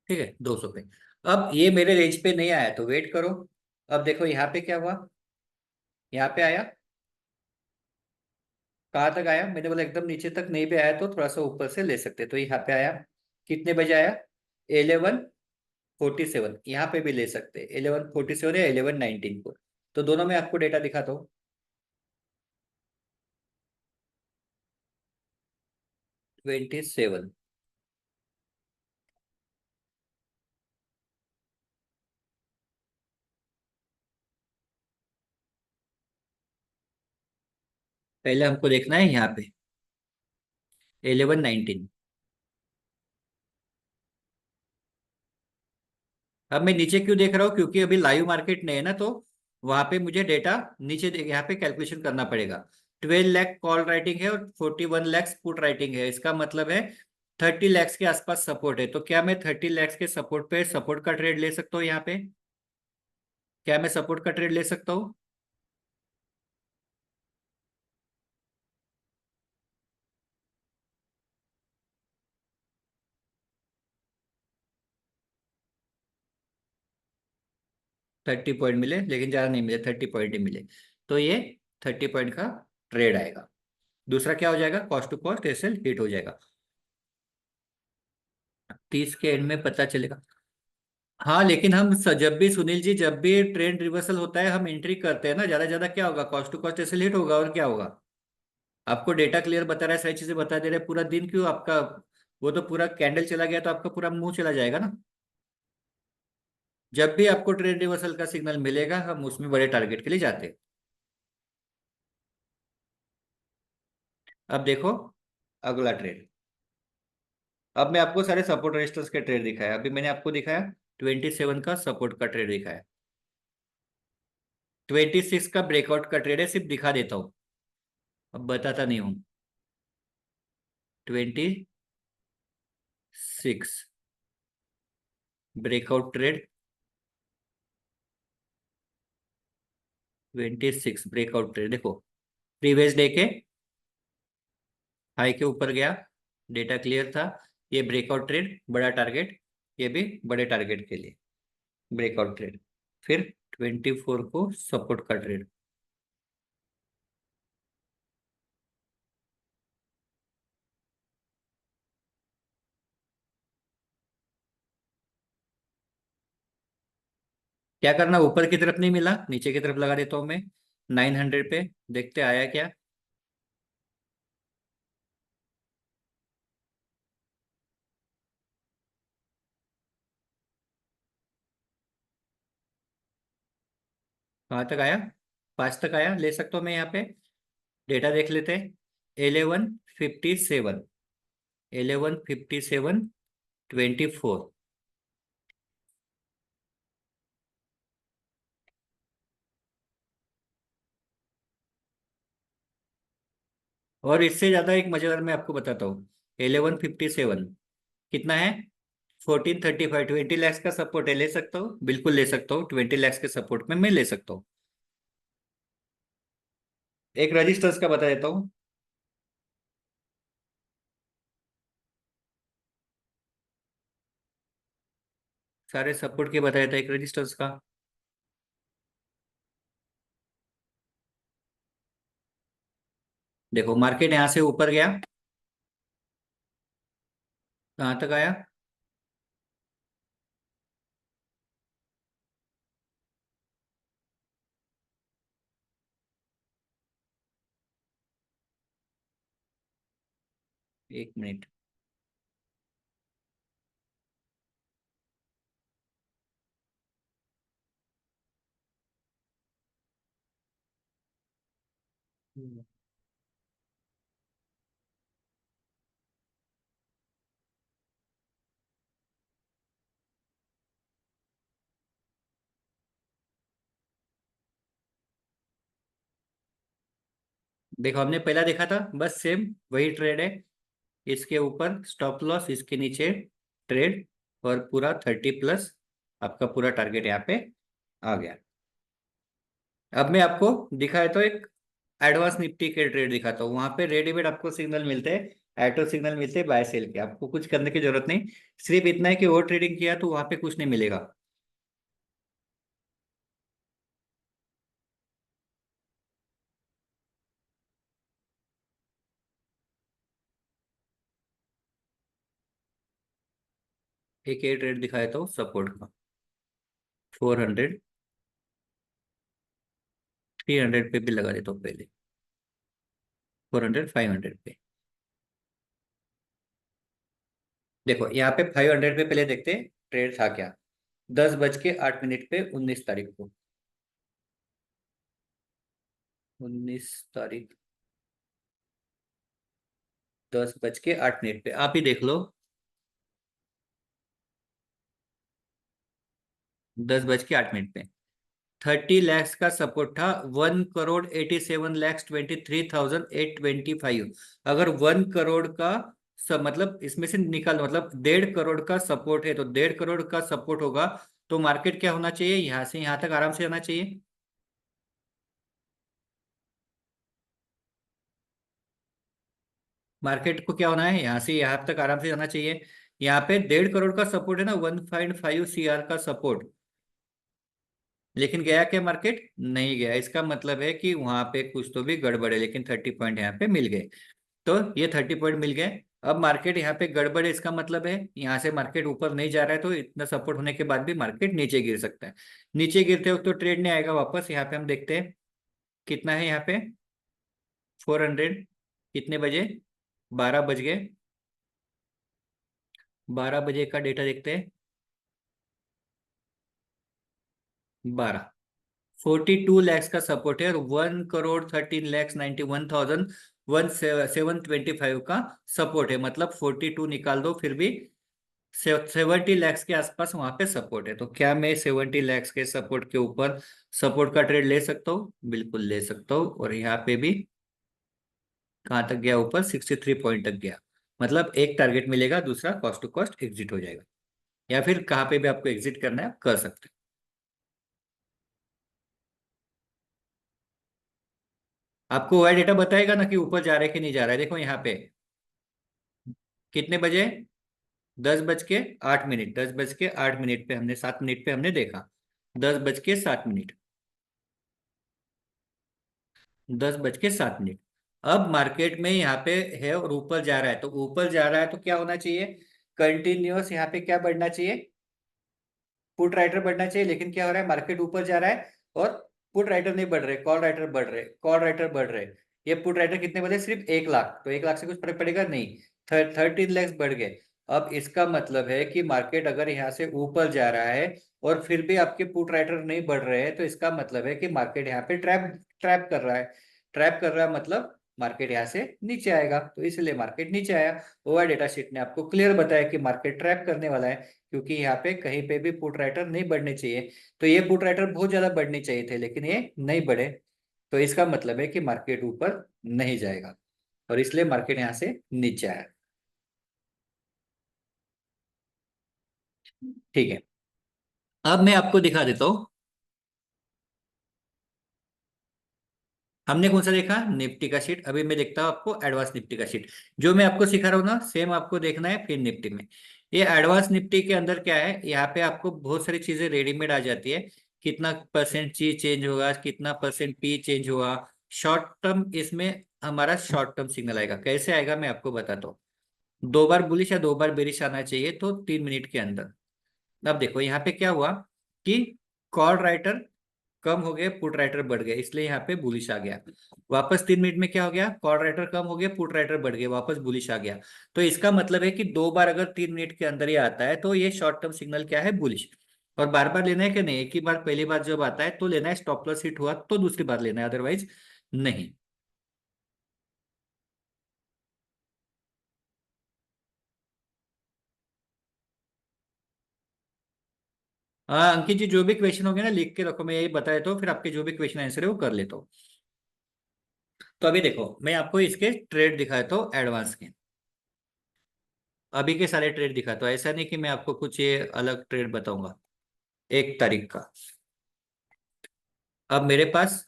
ठीक है, 200 पे। अब ये मेरे रेंज पे नहीं आया तो वेट करो। अब देखो यहाँ पे क्या हुआ, यहाँ पे आया, कहाँ तक आया, मैंने बोला एकदम नीचे तक नहीं भी आया तो थोड़ा सा ऊपर से ले सकते, तो यहाँ पे आया। कितने बजे आया, 11:47, यहाँ पे भी ले सकते 11:47 या 11:19 को। तो दोनों में आपको डेटा दिखाता हूँ। 27, पहले हमको देखना है यहाँ पे 11:19। अब मैं नीचे क्यों देख रहा हूँ, क्योंकि अभी लाइव मार्केट नहीं है ना, तो वहां पे मुझे डेटा नीचे यहाँ पे कैलकुलेशन करना पड़ेगा। 12 लाख कॉल राइटिंग है और 41 लाख पुट राइटिंग है, इसका मतलब है 30 लाख के आसपास सपोर्ट है। तो क्या मैं 30 लाख के सपोर्ट पे सपोर्ट का ट्रेड ले सकता हूँ यहाँ पे, क्या मैं सपोर्ट का ट्रेड ले सकता हूँ। 30 पॉइंट मिले, लेकिन ज्यादा नहीं मिले, 30 पॉइंट ही मिले। तो ये 30 पॉइंट का ट्रेड आएगा। दूसरा क्या हो जाएगा, कॉस्ट टू कॉस्ट ऐसे हिट हो जाएगा, 30 के एंड में पता चलेगा। हाँ लेकिन हम जब भी सुनील जी, जब भी ट्रेंड रिवर्सल होता है हम एंट्री करते हैं ना, ज्यादा ज्यादा क्या होगा, कॉस्ट टू कॉस्ट ऐसे हिट होगा, और क्या होगा। आपको डेटा क्लियर बता रहा है, सारी चीजें बता दे रहे हैं, पूरा दिन क्यों आपका, वो तो पूरा कैंडल चला गया तो आपका पूरा मुंह चला जाएगा ना। जब भी आपको ट्रेंड रिवर्सल का सिग्नल मिलेगा हम उसमें बड़े टारगेट के लिए जाते हैं। अब देखो अगला ट्रेड। अब मैं आपको सारे सपोर्ट रेजिस्टेंस के ट्रेड दिखाया, अभी मैंने आपको दिखाया 27 का सपोर्ट का ट्रेड दिखाया, 26 का ब्रेकआउट का ट्रेड है, सिर्फ दिखा देता हूँ, अब बताता नहीं हूँ। 20 6 ब्रेकआउट ट्रेड, 26 ब्रेकआउट ट्रेड। देखो प्रीवियस डे के हाई के ऊपर गया, डेटा क्लियर था। ये ब्रेकआउट ट्रेड, बड़ा टारगेट, ये भी बड़े टारगेट के लिए ब्रेकआउट ट्रेड। फिर 24 को सपोर्ट का ट्रेड। क्या करना, ऊपर की तरफ नहीं मिला, नीचे की तरफ लगा देता हूं मैं 900 पे, देखते आया क्या। कहाँ तक आया, 5 तक आया, ले सकता हूँ मैं यहाँ पे। डेटा देख लेते हैं। 1157, 1157 24। और इससे ज्यादा एक मजेदार मैं आपको बताता हूँ। 1157 कितना है, 1435, 20 लाख का सपोर्ट है, ले सकता हूँ, बिल्कुल ले सकता हूँ, 20 लाख के सपोर्ट में मैं ले सकता हूँ। एक रजिस्टर्स का बता देता हूँ। सारे सपोर्ट के बताया था, एक रजिस्टर्स का। देखो मार्केट यहाँ से ऊपर गया, कहाँ तक आया, एक मिनट। देखो हमने पहला देखा था, बस सेम वही ट्रेड है। इसके ऊपर स्टॉप लॉस, इसके नीचे ट्रेड, और पूरा 30 प्लस आपका पूरा टारगेट यहाँ पे आ गया। अब मैं आपको दिखाया तो एक एडवांस निफ्टी के ट्रेड दिखाता हूँ, वहां पे रेडीमेड आपको सिग्नल मिलते हैं, ऑटो सिग्नल मिलते हैं बाय सेल के, आपको कुछ करने की जरूरत नहीं। सिर्फ इतना है कि वो ट्रेडिंग किया तो वहां पे कुछ नहीं मिलेगा। एक ये ट्रेड दिखाया था सपोर्ट का, 400, 300 पे भी लगा देता हूँ पहले, 400, 500 पे। देखो यहाँ पे 500 पे पहले देखते हैं ट्रेड था क्या। 10:08 पे 19 तारीख को, 19 तारीख, 10:08 पे आप ही देख लो। 10:08 पे 30 लाख का सपोर्ट था, 1,87,23,825। अगर 1 करोड़ का सब मतलब इसमें से निकाल, मतलब 1.5 करोड़ का सपोर्ट है, तो 1.5 करोड़ का सपोर्ट होगा। तो मार्केट क्या होना चाहिए, यहाँ से यहाँ तक आराम से आना चाहिए। मार्केट को क्या होना है, यहाँ से यहाँ तक आराम से जाना चाहिए। यहाँ पे 1.5 करोड़ का सपोर्ट है ना, 1.5 CR का सपोर्ट। लेकिन गया क्या, मार्केट नहीं गया, इसका मतलब है कि वहां पे कुछ तो भी गड़बड़ है, लेकिन 30 पॉइंट यहाँ पे मिल गए। तो ये 30 पॉइंट मिल गए। अब मार्केट यहाँ पे गड़बड़ है, इसका मतलब है यहाँ से मार्केट ऊपर नहीं जा रहा है, तो इतना सपोर्ट होने के बाद भी मार्केट नीचे गिर सकता है। नीचे गिरते वक्त तो ट्रेड नहीं आएगा वापस। यहाँ पे हम देखते हैं कितना है यहाँ पे, 400। कितने बजे, 12 बज गए, 12 बजे का डेटा देखते हैं। 12, 42 लाख का सपोर्ट है, और 1,13,91,725 का सपोर्ट है, मतलब 42 निकाल दो फिर भी 70 लाख के आसपास वहां पे सपोर्ट है। तो क्या मैं 70 लाख के सपोर्ट के ऊपर सपोर्ट का ट्रेड ले सकता हूँ, बिल्कुल ले सकता हूँ। और यहाँ पे भी कहाँ तक गया, ऊपर 63 पॉइंट तक गया। मतलब एक टारगेट मिलेगा, दूसरा कॉस्ट टू कॉस्ट एग्जिट हो जाएगा, या फिर कहाँ पे भी आपको एग्जिट करना है आप कर सकते हो। आपको वह डेटा बताएगा ना कि ऊपर जा रहा है कि नहीं जा रहा है। देखो यहाँ पे कितने बजे, 10:08, 10:08 पे हमने 7 मिनट पे हमने देखा, 10:07। 10:07। अब मार्केट में यहाँ पे है और ऊपर जा रहा है, तो ऊपर जा रहा है तो क्या होना चाहिए, कंटिन्यूअस यहाँ पे क्या बढ़ना चाहिए, पुट राइटर बढ़ना चाहिए। लेकिन क्या हो रहा है, मार्केट ऊपर जा रहा है और पुट राइटर नहीं बढ़ रहे, कॉल राइटर बढ़ रहे, कॉल राइटर बढ़ रहे। ये पुट राइटर कितने बढ़े, सिर्फ 1 लाख, तो 1 लाख से कुछ फर्क पड़ेगा नहीं, 13 लाख बढ़ गए। अब इसका मतलब है कि मार्केट अगर यहाँ से ऊपर जा रहा है और फिर भी आपके पुट राइटर नहीं बढ़ रहे हैं, तो इसका मतलब है कि मार्केट यहाँ पे ट्रैप ट्रैप कर रहा है। ट्रैप कर रहा है मतलब मार्केट यहाँ से नीचे आएगा, तो इसलिए मार्केट नीचे आया। ओवर डेटा शीट ने आपको क्लियर बताया कि मार्केट ट्रैप करने वाला है, क्योंकि यहाँ पे कहीं पे भी पुट राइटर नहीं बढ़ने चाहिए। तो ये पुट राइटर बहुत ज्यादा बढ़ने चाहिए थे, लेकिन ये नहीं बढ़े, तो इसका मतलब है कि मार्केट ऊपर नहीं जाएगा, और इसलिए मार्केट यहाँ से नीचे आया। ठीक है, अब मैं आपको दिखा देता हूँ। हमने कौन सा देखा, निफ्टी का शीट। अभी मैं देखता हूँ आपको एडवांस निफ्टी का शीट। जो मैं आपको सिखा रहा हूँ ना, सेम आपको देखना है फिर निफ्टी में। ये एडवांस निफ्टी के अंदर क्या है, यहाँ पे आपको बहुत सारी चीजें रेडीमेड आ जाती है। कितना परसेंट ची चेंज होगा, कितना परसेंट पी चेंज होगा। शॉर्ट टर्म इसमें हमारा शॉर्ट टर्म सिग्नल आएगा, कैसे आएगा मैं आपको बताता हूँ। 2 बार बुलिश या 2 बार बेरिश आना चाहिए, तो 3 मिनट के अंदर। अब देखो यहाँ पे क्या हुआ कि कॉल राइटर कम हो गए, पुट राइटर बढ़ गए, इसलिए यहाँ पे बुलिश आ गया। वापस 3 मिनट में क्या हो गया, कॉल राइटर कम हो गए, पुट राइटर बढ़ गए, वापस बुलिश आ गया। तो इसका मतलब है कि 2 बार अगर 3 मिनट के अंदर ही आता है, तो ये शॉर्ट टर्म सिग्नल क्या है, बुलिश। और बार बार लेना है कि नहीं, एक ही बार पहली बार जब आता है तो लेना है, स्टॉप लॉस हिट हुआ तो दूसरी बार लेना है, अदरवाइज नहीं। हाँ अंकित जी, जो भी क्वेश्चन होंगे ना लिख के रखो, मैं यही बताया, तो फिर आपके जो भी क्वेश्चन आंसर है वो कर लेता हूँ। तो अभी देखो मैं आपको इसके ट्रेड दिखाता हूँ एडवांस के। अभी के सारे ट्रेड दिखाता हूँ, ऐसा नहीं कि मैं आपको कुछ ये अलग ट्रेड बताऊंगा। 1 तारीख का, अब मेरे पास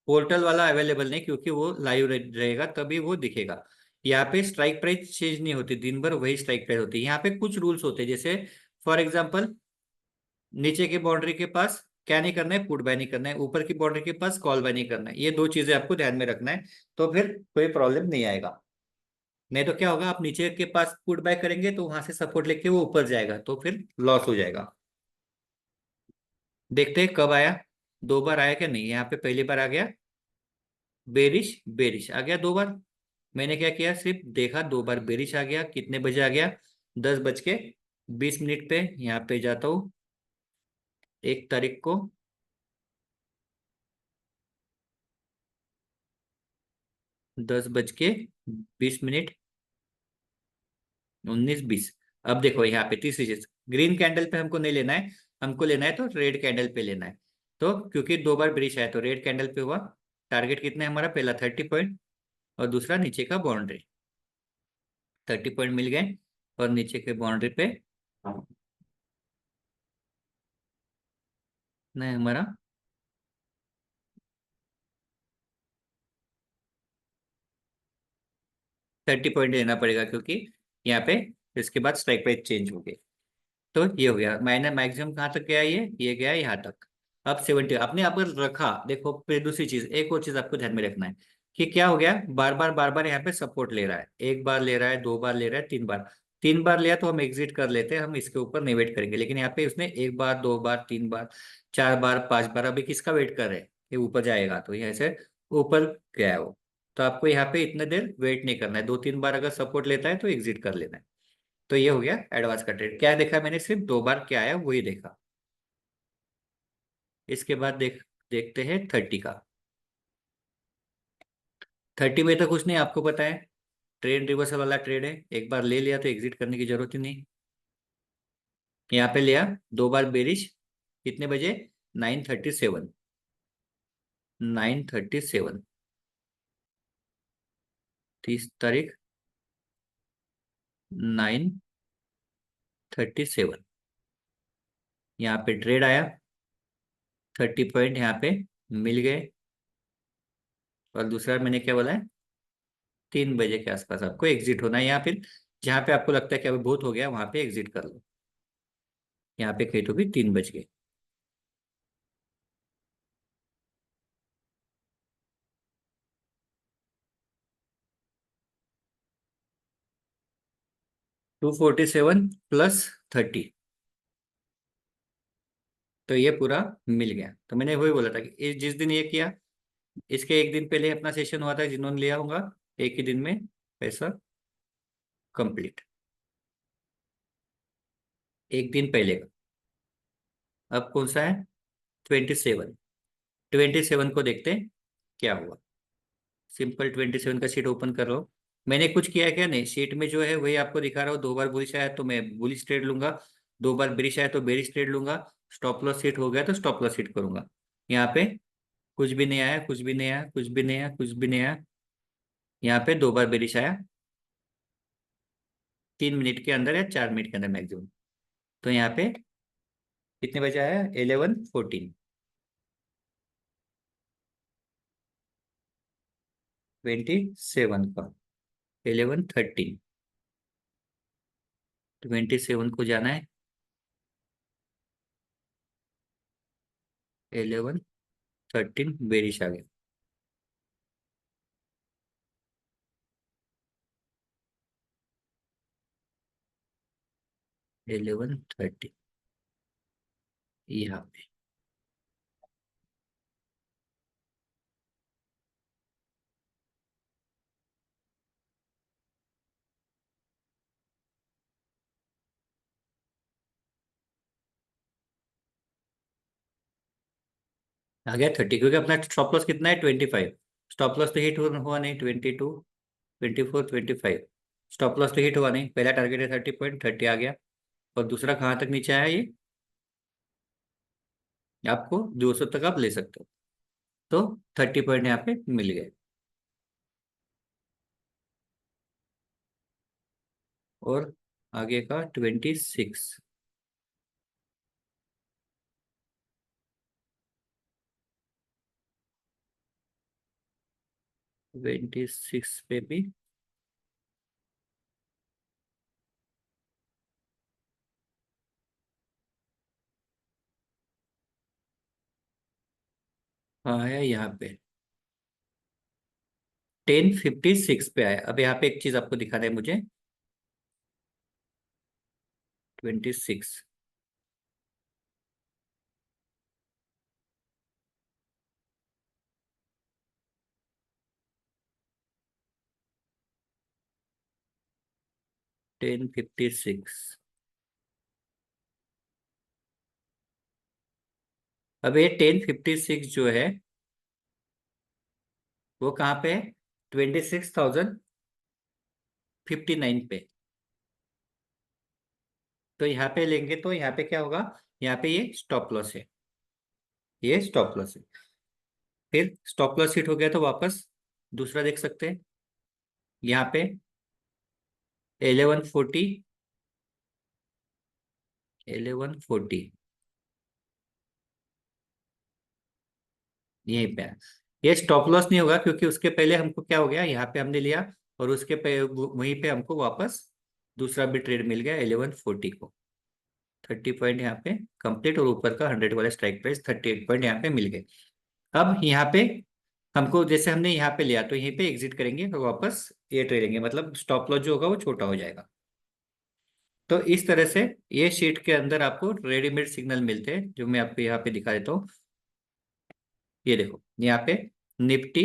पोर्टल वाला अवेलेबल नहीं, क्योंकि वो लाइव रहेगा तभी वो दिखेगा। यहाँ पे स्ट्राइक प्राइस चेंज नहीं होती, दिन भर वही स्ट्राइक प्राइस होती है। यहाँ पे कुछ रूल्स होते हैं, जैसे फॉर एग्जाम्पल नीचे की बाउंड्री के पास क्या नहीं करना है, पुट बाय नहीं करना है, ऊपर की बाउंड्री के पास कॉल बाय नहीं करना है। ये दो चीजें आपको ध्यान में रखना है, तो फिर कोई प्रॉब्लम नहीं आएगा। नहीं तो क्या होगा, आप नीचे के पास पुट बाय करेंगे तो वहां से सपोर्ट लेके वो ऊपर जाएगा, तो फिर लॉस हो जाएगा। देखते हैं कब आया, 2 बार आया क्या नहीं। यहाँ पे पहली बार आ गया बेरिश, बेरिश आ गया 2 बार। मैंने क्या किया, सिर्फ देखा, 2 बार बेरिश आ गया। कितने बजे आ गया, 10:20 पे। यहाँ पे जाता हूँ 1 तारीख को, 10:20, 19:20। अब देखो यहाँ पे तीसरी चीज, ग्रीन कैंडल पे हमको नहीं लेना है, हमको लेना है तो रेड कैंडल पे लेना है। तो क्योंकि 2 बार ब्रिश है तो रेड कैंडल पे हुआ। टारगेट कितना है हमारा, पहला 30 पॉइंट और दूसरा नीचे का बाउंड्री। 30 पॉइंट मिल गए, और नीचे के बाउंड्री पे नहीं हमारा 30 पॉइंट लेना पड़ेगा, क्योंकि यहाँ पे इसके बाद स्ट्राइक प्राइस चेंज हो गई। तो ये हो गया, माइनस मैक्सिमम कहाँ तक गया, ये गया यहाँ तक। अब 70 आपने आप रखा। देखो फिर दूसरी चीज, एक और चीज आपको ध्यान में रखना है कि क्या हो गया, बार बार यहाँ पे सपोर्ट ले रहा है। 1 बार ले रहा है, 2 बार ले रहा है, 3 बार। 3 बार लिया तो हम एग्जिट कर लेते हैं, हम इसके ऊपर नहीं वेट करेंगे। लेकिन यहाँ पे उसने 1 बार, 2 बार, 3 बार, 4 बार, 5 बार, अभी किसका वेट कर रहे हैं, ये ऊपर जाएगा तो यहाँ से ऊपर गया है वो। तो आपको यहाँ पे इतने देर वेट नहीं करना है, 2-3 बार अगर सपोर्ट लेता है तो एग्जिट कर लेना है। तो ये हो गया एडवांस का ट्रेड। क्या देखा मैंने, सिर्फ 2 बार क्या आया वही देखा। इसके बाद देखते हैं 30 का। 30 में तो कुछ नहीं, आपको पता है ट्रेड रिवर्सल वाला ट्रेड है। एक बार ले लिया तो एग्जिट करने की जरूरत ही नहीं। यहाँ पे लिया, 2 बार बेरिश, कितने बजे, 9:37, 9:37, 30 तारीख, 937। यहाँ पे ट्रेड आया, 30 पॉइंट यहाँ पे मिल गए। और दूसरा मैंने क्या बोला है, 3 बजे के आसपास आपको एग्जिट होना है, या फिर जहाँ पे आपको लगता है कि अभी बहुत हो गया वहां पे एग्जिट कर लो। यहाँ पे कहीं तो भी 3 बज गए। 247 + 30, तो ये पूरा मिल गया। तो मैंने वही बोला था कि जिस दिन ये किया, इसके एक दिन पहले अपना सेशन हुआ था, जिन्होंने लिया होगा एक ही दिन में पैसा कंप्लीट, एक दिन पहले का। अब कौन सा है, 27। 27 को देखते हैं क्या हुआ। सिंपल 27 का शीट ओपन कर लो। मैंने कुछ किया है क्या, नहीं, शीट में जो है वही आपको दिखा रहा हूँ। 2 बार बुलिश आया तो मैं बुलिश ट्रेड लूंगा, 2 बार बेरिश आया तो बेरिश ट्रेड लूंगा, स्टॉप लॉस हिट हो गया तो स्टॉप लॉस हिट करूंगा। यहाँ पे कुछ भी नहीं आया, कुछ भी नहीं आया, कुछ भी नहीं आया, कुछ भी नहीं आया। यहाँ पे 2 बार बेरिश आया, 3 मिनट के अंदर या 4 मिनट के अंदर मैक्सिमम। तो यहाँ पे कितने बजे आया, 11:14। 27 का 11:13, 27 को जाना है, 11:13 बेरिश आ गया। 11:30 यहाँ पे आ गया 30, क्योंकि अपना स्टॉप लॉस कितना है, 25। स्टॉप लॉस तो हिट हुआ नहीं, 22, 24, 25। स्टॉप लॉस तो हिट हुआ नहीं, पहला टारगेट है 30 पॉइंट, 30 आ गया। और दूसरा कहाँ तक नीचे आया ये, आपको 200 तक आप ले सकते हो। तो 30 पॉइंट यहाँ पे मिल गए। और आगे का 26। 26 पे भी आया, यहाँ पे 10:56 पे आया। अब यहाँ पे एक चीज आपको दिखाना है मुझे, 26, 10:56। अब ये 10:56 जो है वो कहाँ पे है, 26,059 पे। तो यहाँ पे लेंगे तो यहाँ पे क्या होगा, यहाँ पे ये स्टॉप लॉस है, ये स्टॉप लॉस है। फिर स्टॉप लॉस हिट हो गया तो वापस दूसरा देख सकते हैं, यहाँ पे 1140, 1140 यहीं पे है। ये स्टॉप लॉस नहीं होगा, क्योंकि उसके पहले हमको क्या हो गया, यहाँ पे हमने लिया और उसके पे वहीं पे हमको वापस दूसरा भी ट्रेड मिल गया 1140 को। 30 पॉइंट यहाँ पे कंप्लीट, और ऊपर का 100 वाला स्ट्राइक प्राइस 38 पॉइंट यहाँ पे मिल गए। अब यहाँ पे हमको, जैसे हमने यहाँ पे लिया तो यहीं पे एग्जिट करेंगे और वापस ये ट्रेड लेंगे, मतलब स्टॉप लॉस जो होगा वो छोटा हो जाएगा। तो इस तरह से ये शीट के अंदर आपको रेडीमेड सिग्नल मिलते हैं, जो मैं आपको यहाँ पे दिखा देता हूँ। ये देखो यहाँ पे Nifty,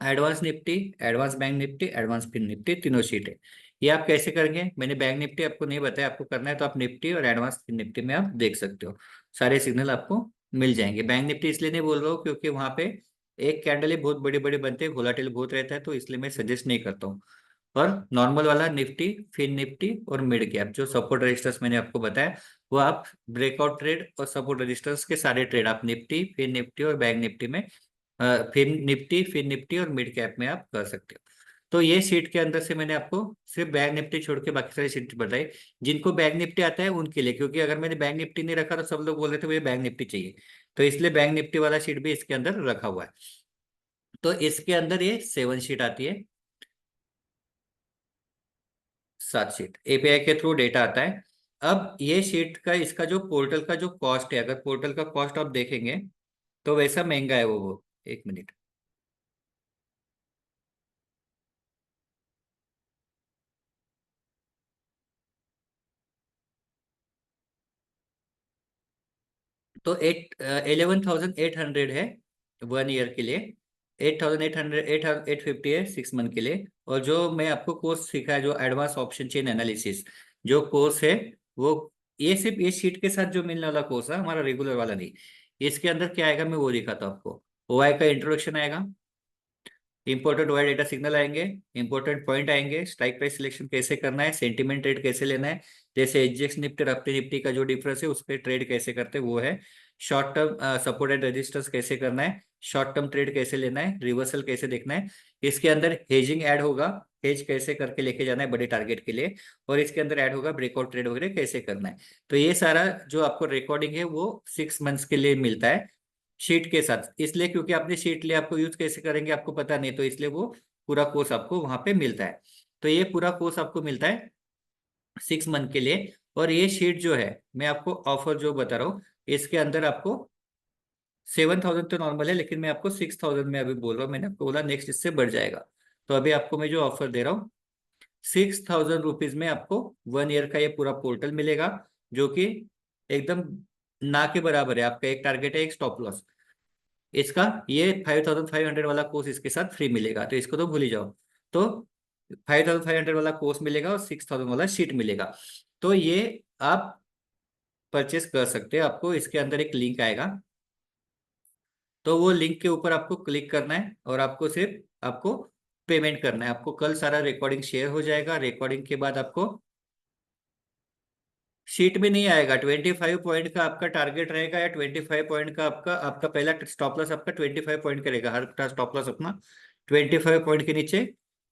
advance Nifty, advance bank Nifty, advance fin Nifty, तीनों शीट है। ये आप कैसे करेंगे, मैंने बैंक निफ्टी आपको नहीं बताया, आपको करना है तो आप निफ्टी और एडवांस फिन निफ्टी में आप देख सकते हो, सारे सिग्नल आपको मिल जाएंगे। बैंक निफ्टी इसलिए नहीं बोल रहा हूँ क्योंकि वहां पे एक कैंडल ही बहुत बड़े बड़े बनते हैं, वोलाटिल बहुत रहता है, तो इसलिए मैं सजेस्ट नहीं करता हूँ। और नॉर्मल वाला निफ्टी, फिन निफ्टी और मिड कैप, जो सपोर्ट रजिस्टर्स मैंने आपको बताया, वो आप ब्रेकआउट ट्रेड और सपोर्ट रजिस्टर्स के सारे ट्रेड आप निफ्टी, फिन निफ्टी और बैंक निफ्टी में, फिन निफ्टी और मिड कैप में आप कर सकते हो। तो ये शीट के अंदर से मैंने आपको सिर्फ बैंक निफ्टी छोड़ के बाकी सारी शीट बताई, जिनको बैंक निफ्टी आता है उनके लिए, क्योंकि अगर मैंने बैंक निफ्टी नहीं रखा तो सब लोग बोल रहे थे मुझे बैंक निफ्टी चाहिए, तो इसलिए बैंक निफ्टी वाला शीट भी इसके अंदर रखा हुआ है। तो इसके अंदर ये 7 शीट आती है, 7 शीट एपीआई के थ्रू डेटा आता है। अब ये शीट का इसका जो पोर्टल का जो कॉस्ट है, अगर पोर्टल का कॉस्ट आप देखेंगे तो वैसा महंगा है वो। एक मिनट। तो 11,800 है 1 ईयर के लिए, 8,800 850 है 6 मंथ के लिए। और जो मैं आपको कोर्स सिखाया जो एडवांस ऑप्शन चेन एनालिसिस जो कोर्स है, वो ये सिर्फ ये शीट के साथ जो मिलने वाला कोर्स है, हमारा रेगुलर वाला नहीं। इसके अंदर क्या आएगा मैं वो दिखाता हूँ आपको। ओआई का इंट्रोडक्शन आएगा, इंपॉर्टेंट वाइड डेटा सिग्नल आएंगे, इंपॉर्टेंट पॉइंट आएंगे, स्ट्राइक प्राइस सिलेक्शन कैसे करना है, सेंटीमेंट ट्रेड कैसे लेना है, जैसे एचजीएक्स निफ्टी और अपनी निफ्टी का जो डिफरेंस है उस पर ट्रेड कैसे करते हैं वो है, short term support and resistance कैसे करना है, शॉर्ट टर्म ट्रेड कैसे लेना है, रिवर्सल कैसे देखना है। इसके अंदर हेजिंग ऐड होगा, हेज कैसे करके लेके जाना है बड़े टारगेट के लिए, और इसके अंदर ऐड होगा ब्रेकआउट ट्रेड वगैरह कैसे करना है। तो ये सारा जो आपको रिकॉर्डिंग है वो 6 मंथ्स के लिए मिलता है शीट के साथ, इसलिए क्योंकि आपने शीट लिए आपको यूज कैसे करेंगे आपको पता नहीं, तो इसलिए वो पूरा कोर्स आपको वहां पे मिलता है। तो ये पूरा कोर्स आपको मिलता है 6 मंथ के लिए। और ये शीट जो है मैं आपको ऑफर जो बता रहा हूँ, इसके अंदर आपको 7,000 तो नॉर्मल है, लेकिन मैं आपको 6,000 में अभी बोल रहा हूँ, मैंने आपको बोला नेक्स्ट इससे बढ़ जाएगा। तो अभी आपको मैं जो ऑफर दे रहा हूँ, 6,000 रुपीज में आपको 1 ईयर का ये पूरा पोर्टल मिलेगा, जो कि एकदम ना के बराबर है। आपका एक टारगेट है एक स्टॉप लॉस, इसका ये 5,500 वाला कोर्स इसके साथ फ्री मिलेगा, तो इसको तो भूल ही जाओ। तो 5,500 वाला कोर्स मिलेगा और 6,000 वाला शीट मिलेगा। तो ये आप परचेस कर सकते हैं, आपको इसके अंदर एक लिंक आएगा, तो वो लिंक के ऊपर आपको क्लिक करना है और आपको सिर्फ आपको पेमेंट करना है। आपको कल सारा रिकॉर्डिंग शेयर हो जाएगा, रिकॉर्डिंग के बाद आपको शीट में नहीं आएगा। 25 पॉइंट का आपका टारगेट रहेगा, या 25 पॉइंट का आपका आपका पहला स्टॉप लॉस आपका 25 पॉइंट का रहेगा, हर स्टॉप लॉस अपना 25 पॉइंट के नीचे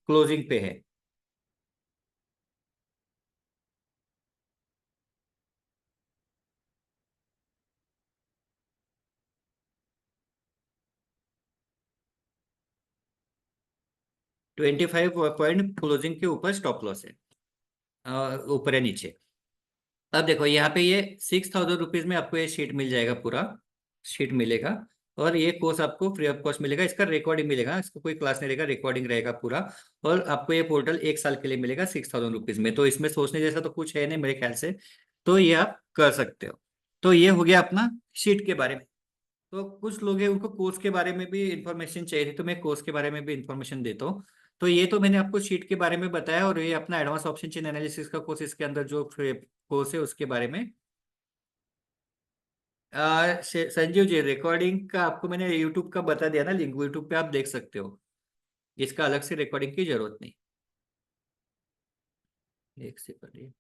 क्लोजिंग पे है। 25 पॉइंट क्लोजिंग के ऊपर स्टॉप लॉस है, ऊपर है नीचे। अब देखो यहाँ पे ये 6,000 रुपीज में आपको ये शीट मिल जाएगा, पूरा शीट मिलेगा। और ये कोर्स आपको फ्री ऑफ कॉस्ट मिलेगा, इसका रिकॉर्डिंग मिलेगा, इसका कोई क्लास नहीं रहेगा, रिकॉर्डिंग रहेगा पूरा। और आपको ये पोर्टल 1 साल के लिए मिलेगा 6,000 रुपीज में, तो इसमें सोचने जैसा तो कुछ है नहीं मेरे ख्याल से। तो ये आप कर सकते हो। तो ये हो गया अपना शीट के बारे में। तो कुछ लोग हैं उनको कोर्स के बारे में भी इंफॉर्मेशन चाहिए थी, तो मैं कोर्स के बारे में भी इंफॉर्मेशन देता हूँ। तो ये तो मैंने आपको शीट के बारे में बताया, और ये अपना एडवांस ऑप्शन चेन एनालिसिस का कोर्स, इसके अंदर जो कोर्स है उसके बारे में। संजीव जी, रिकॉर्डिंग का आपको मैंने यूट्यूब का बता दिया ना लिंक, यूट्यूब पे आप देख सकते हो, इसका अलग से रिकॉर्डिंग की जरूरत नहीं। एक सेकंड।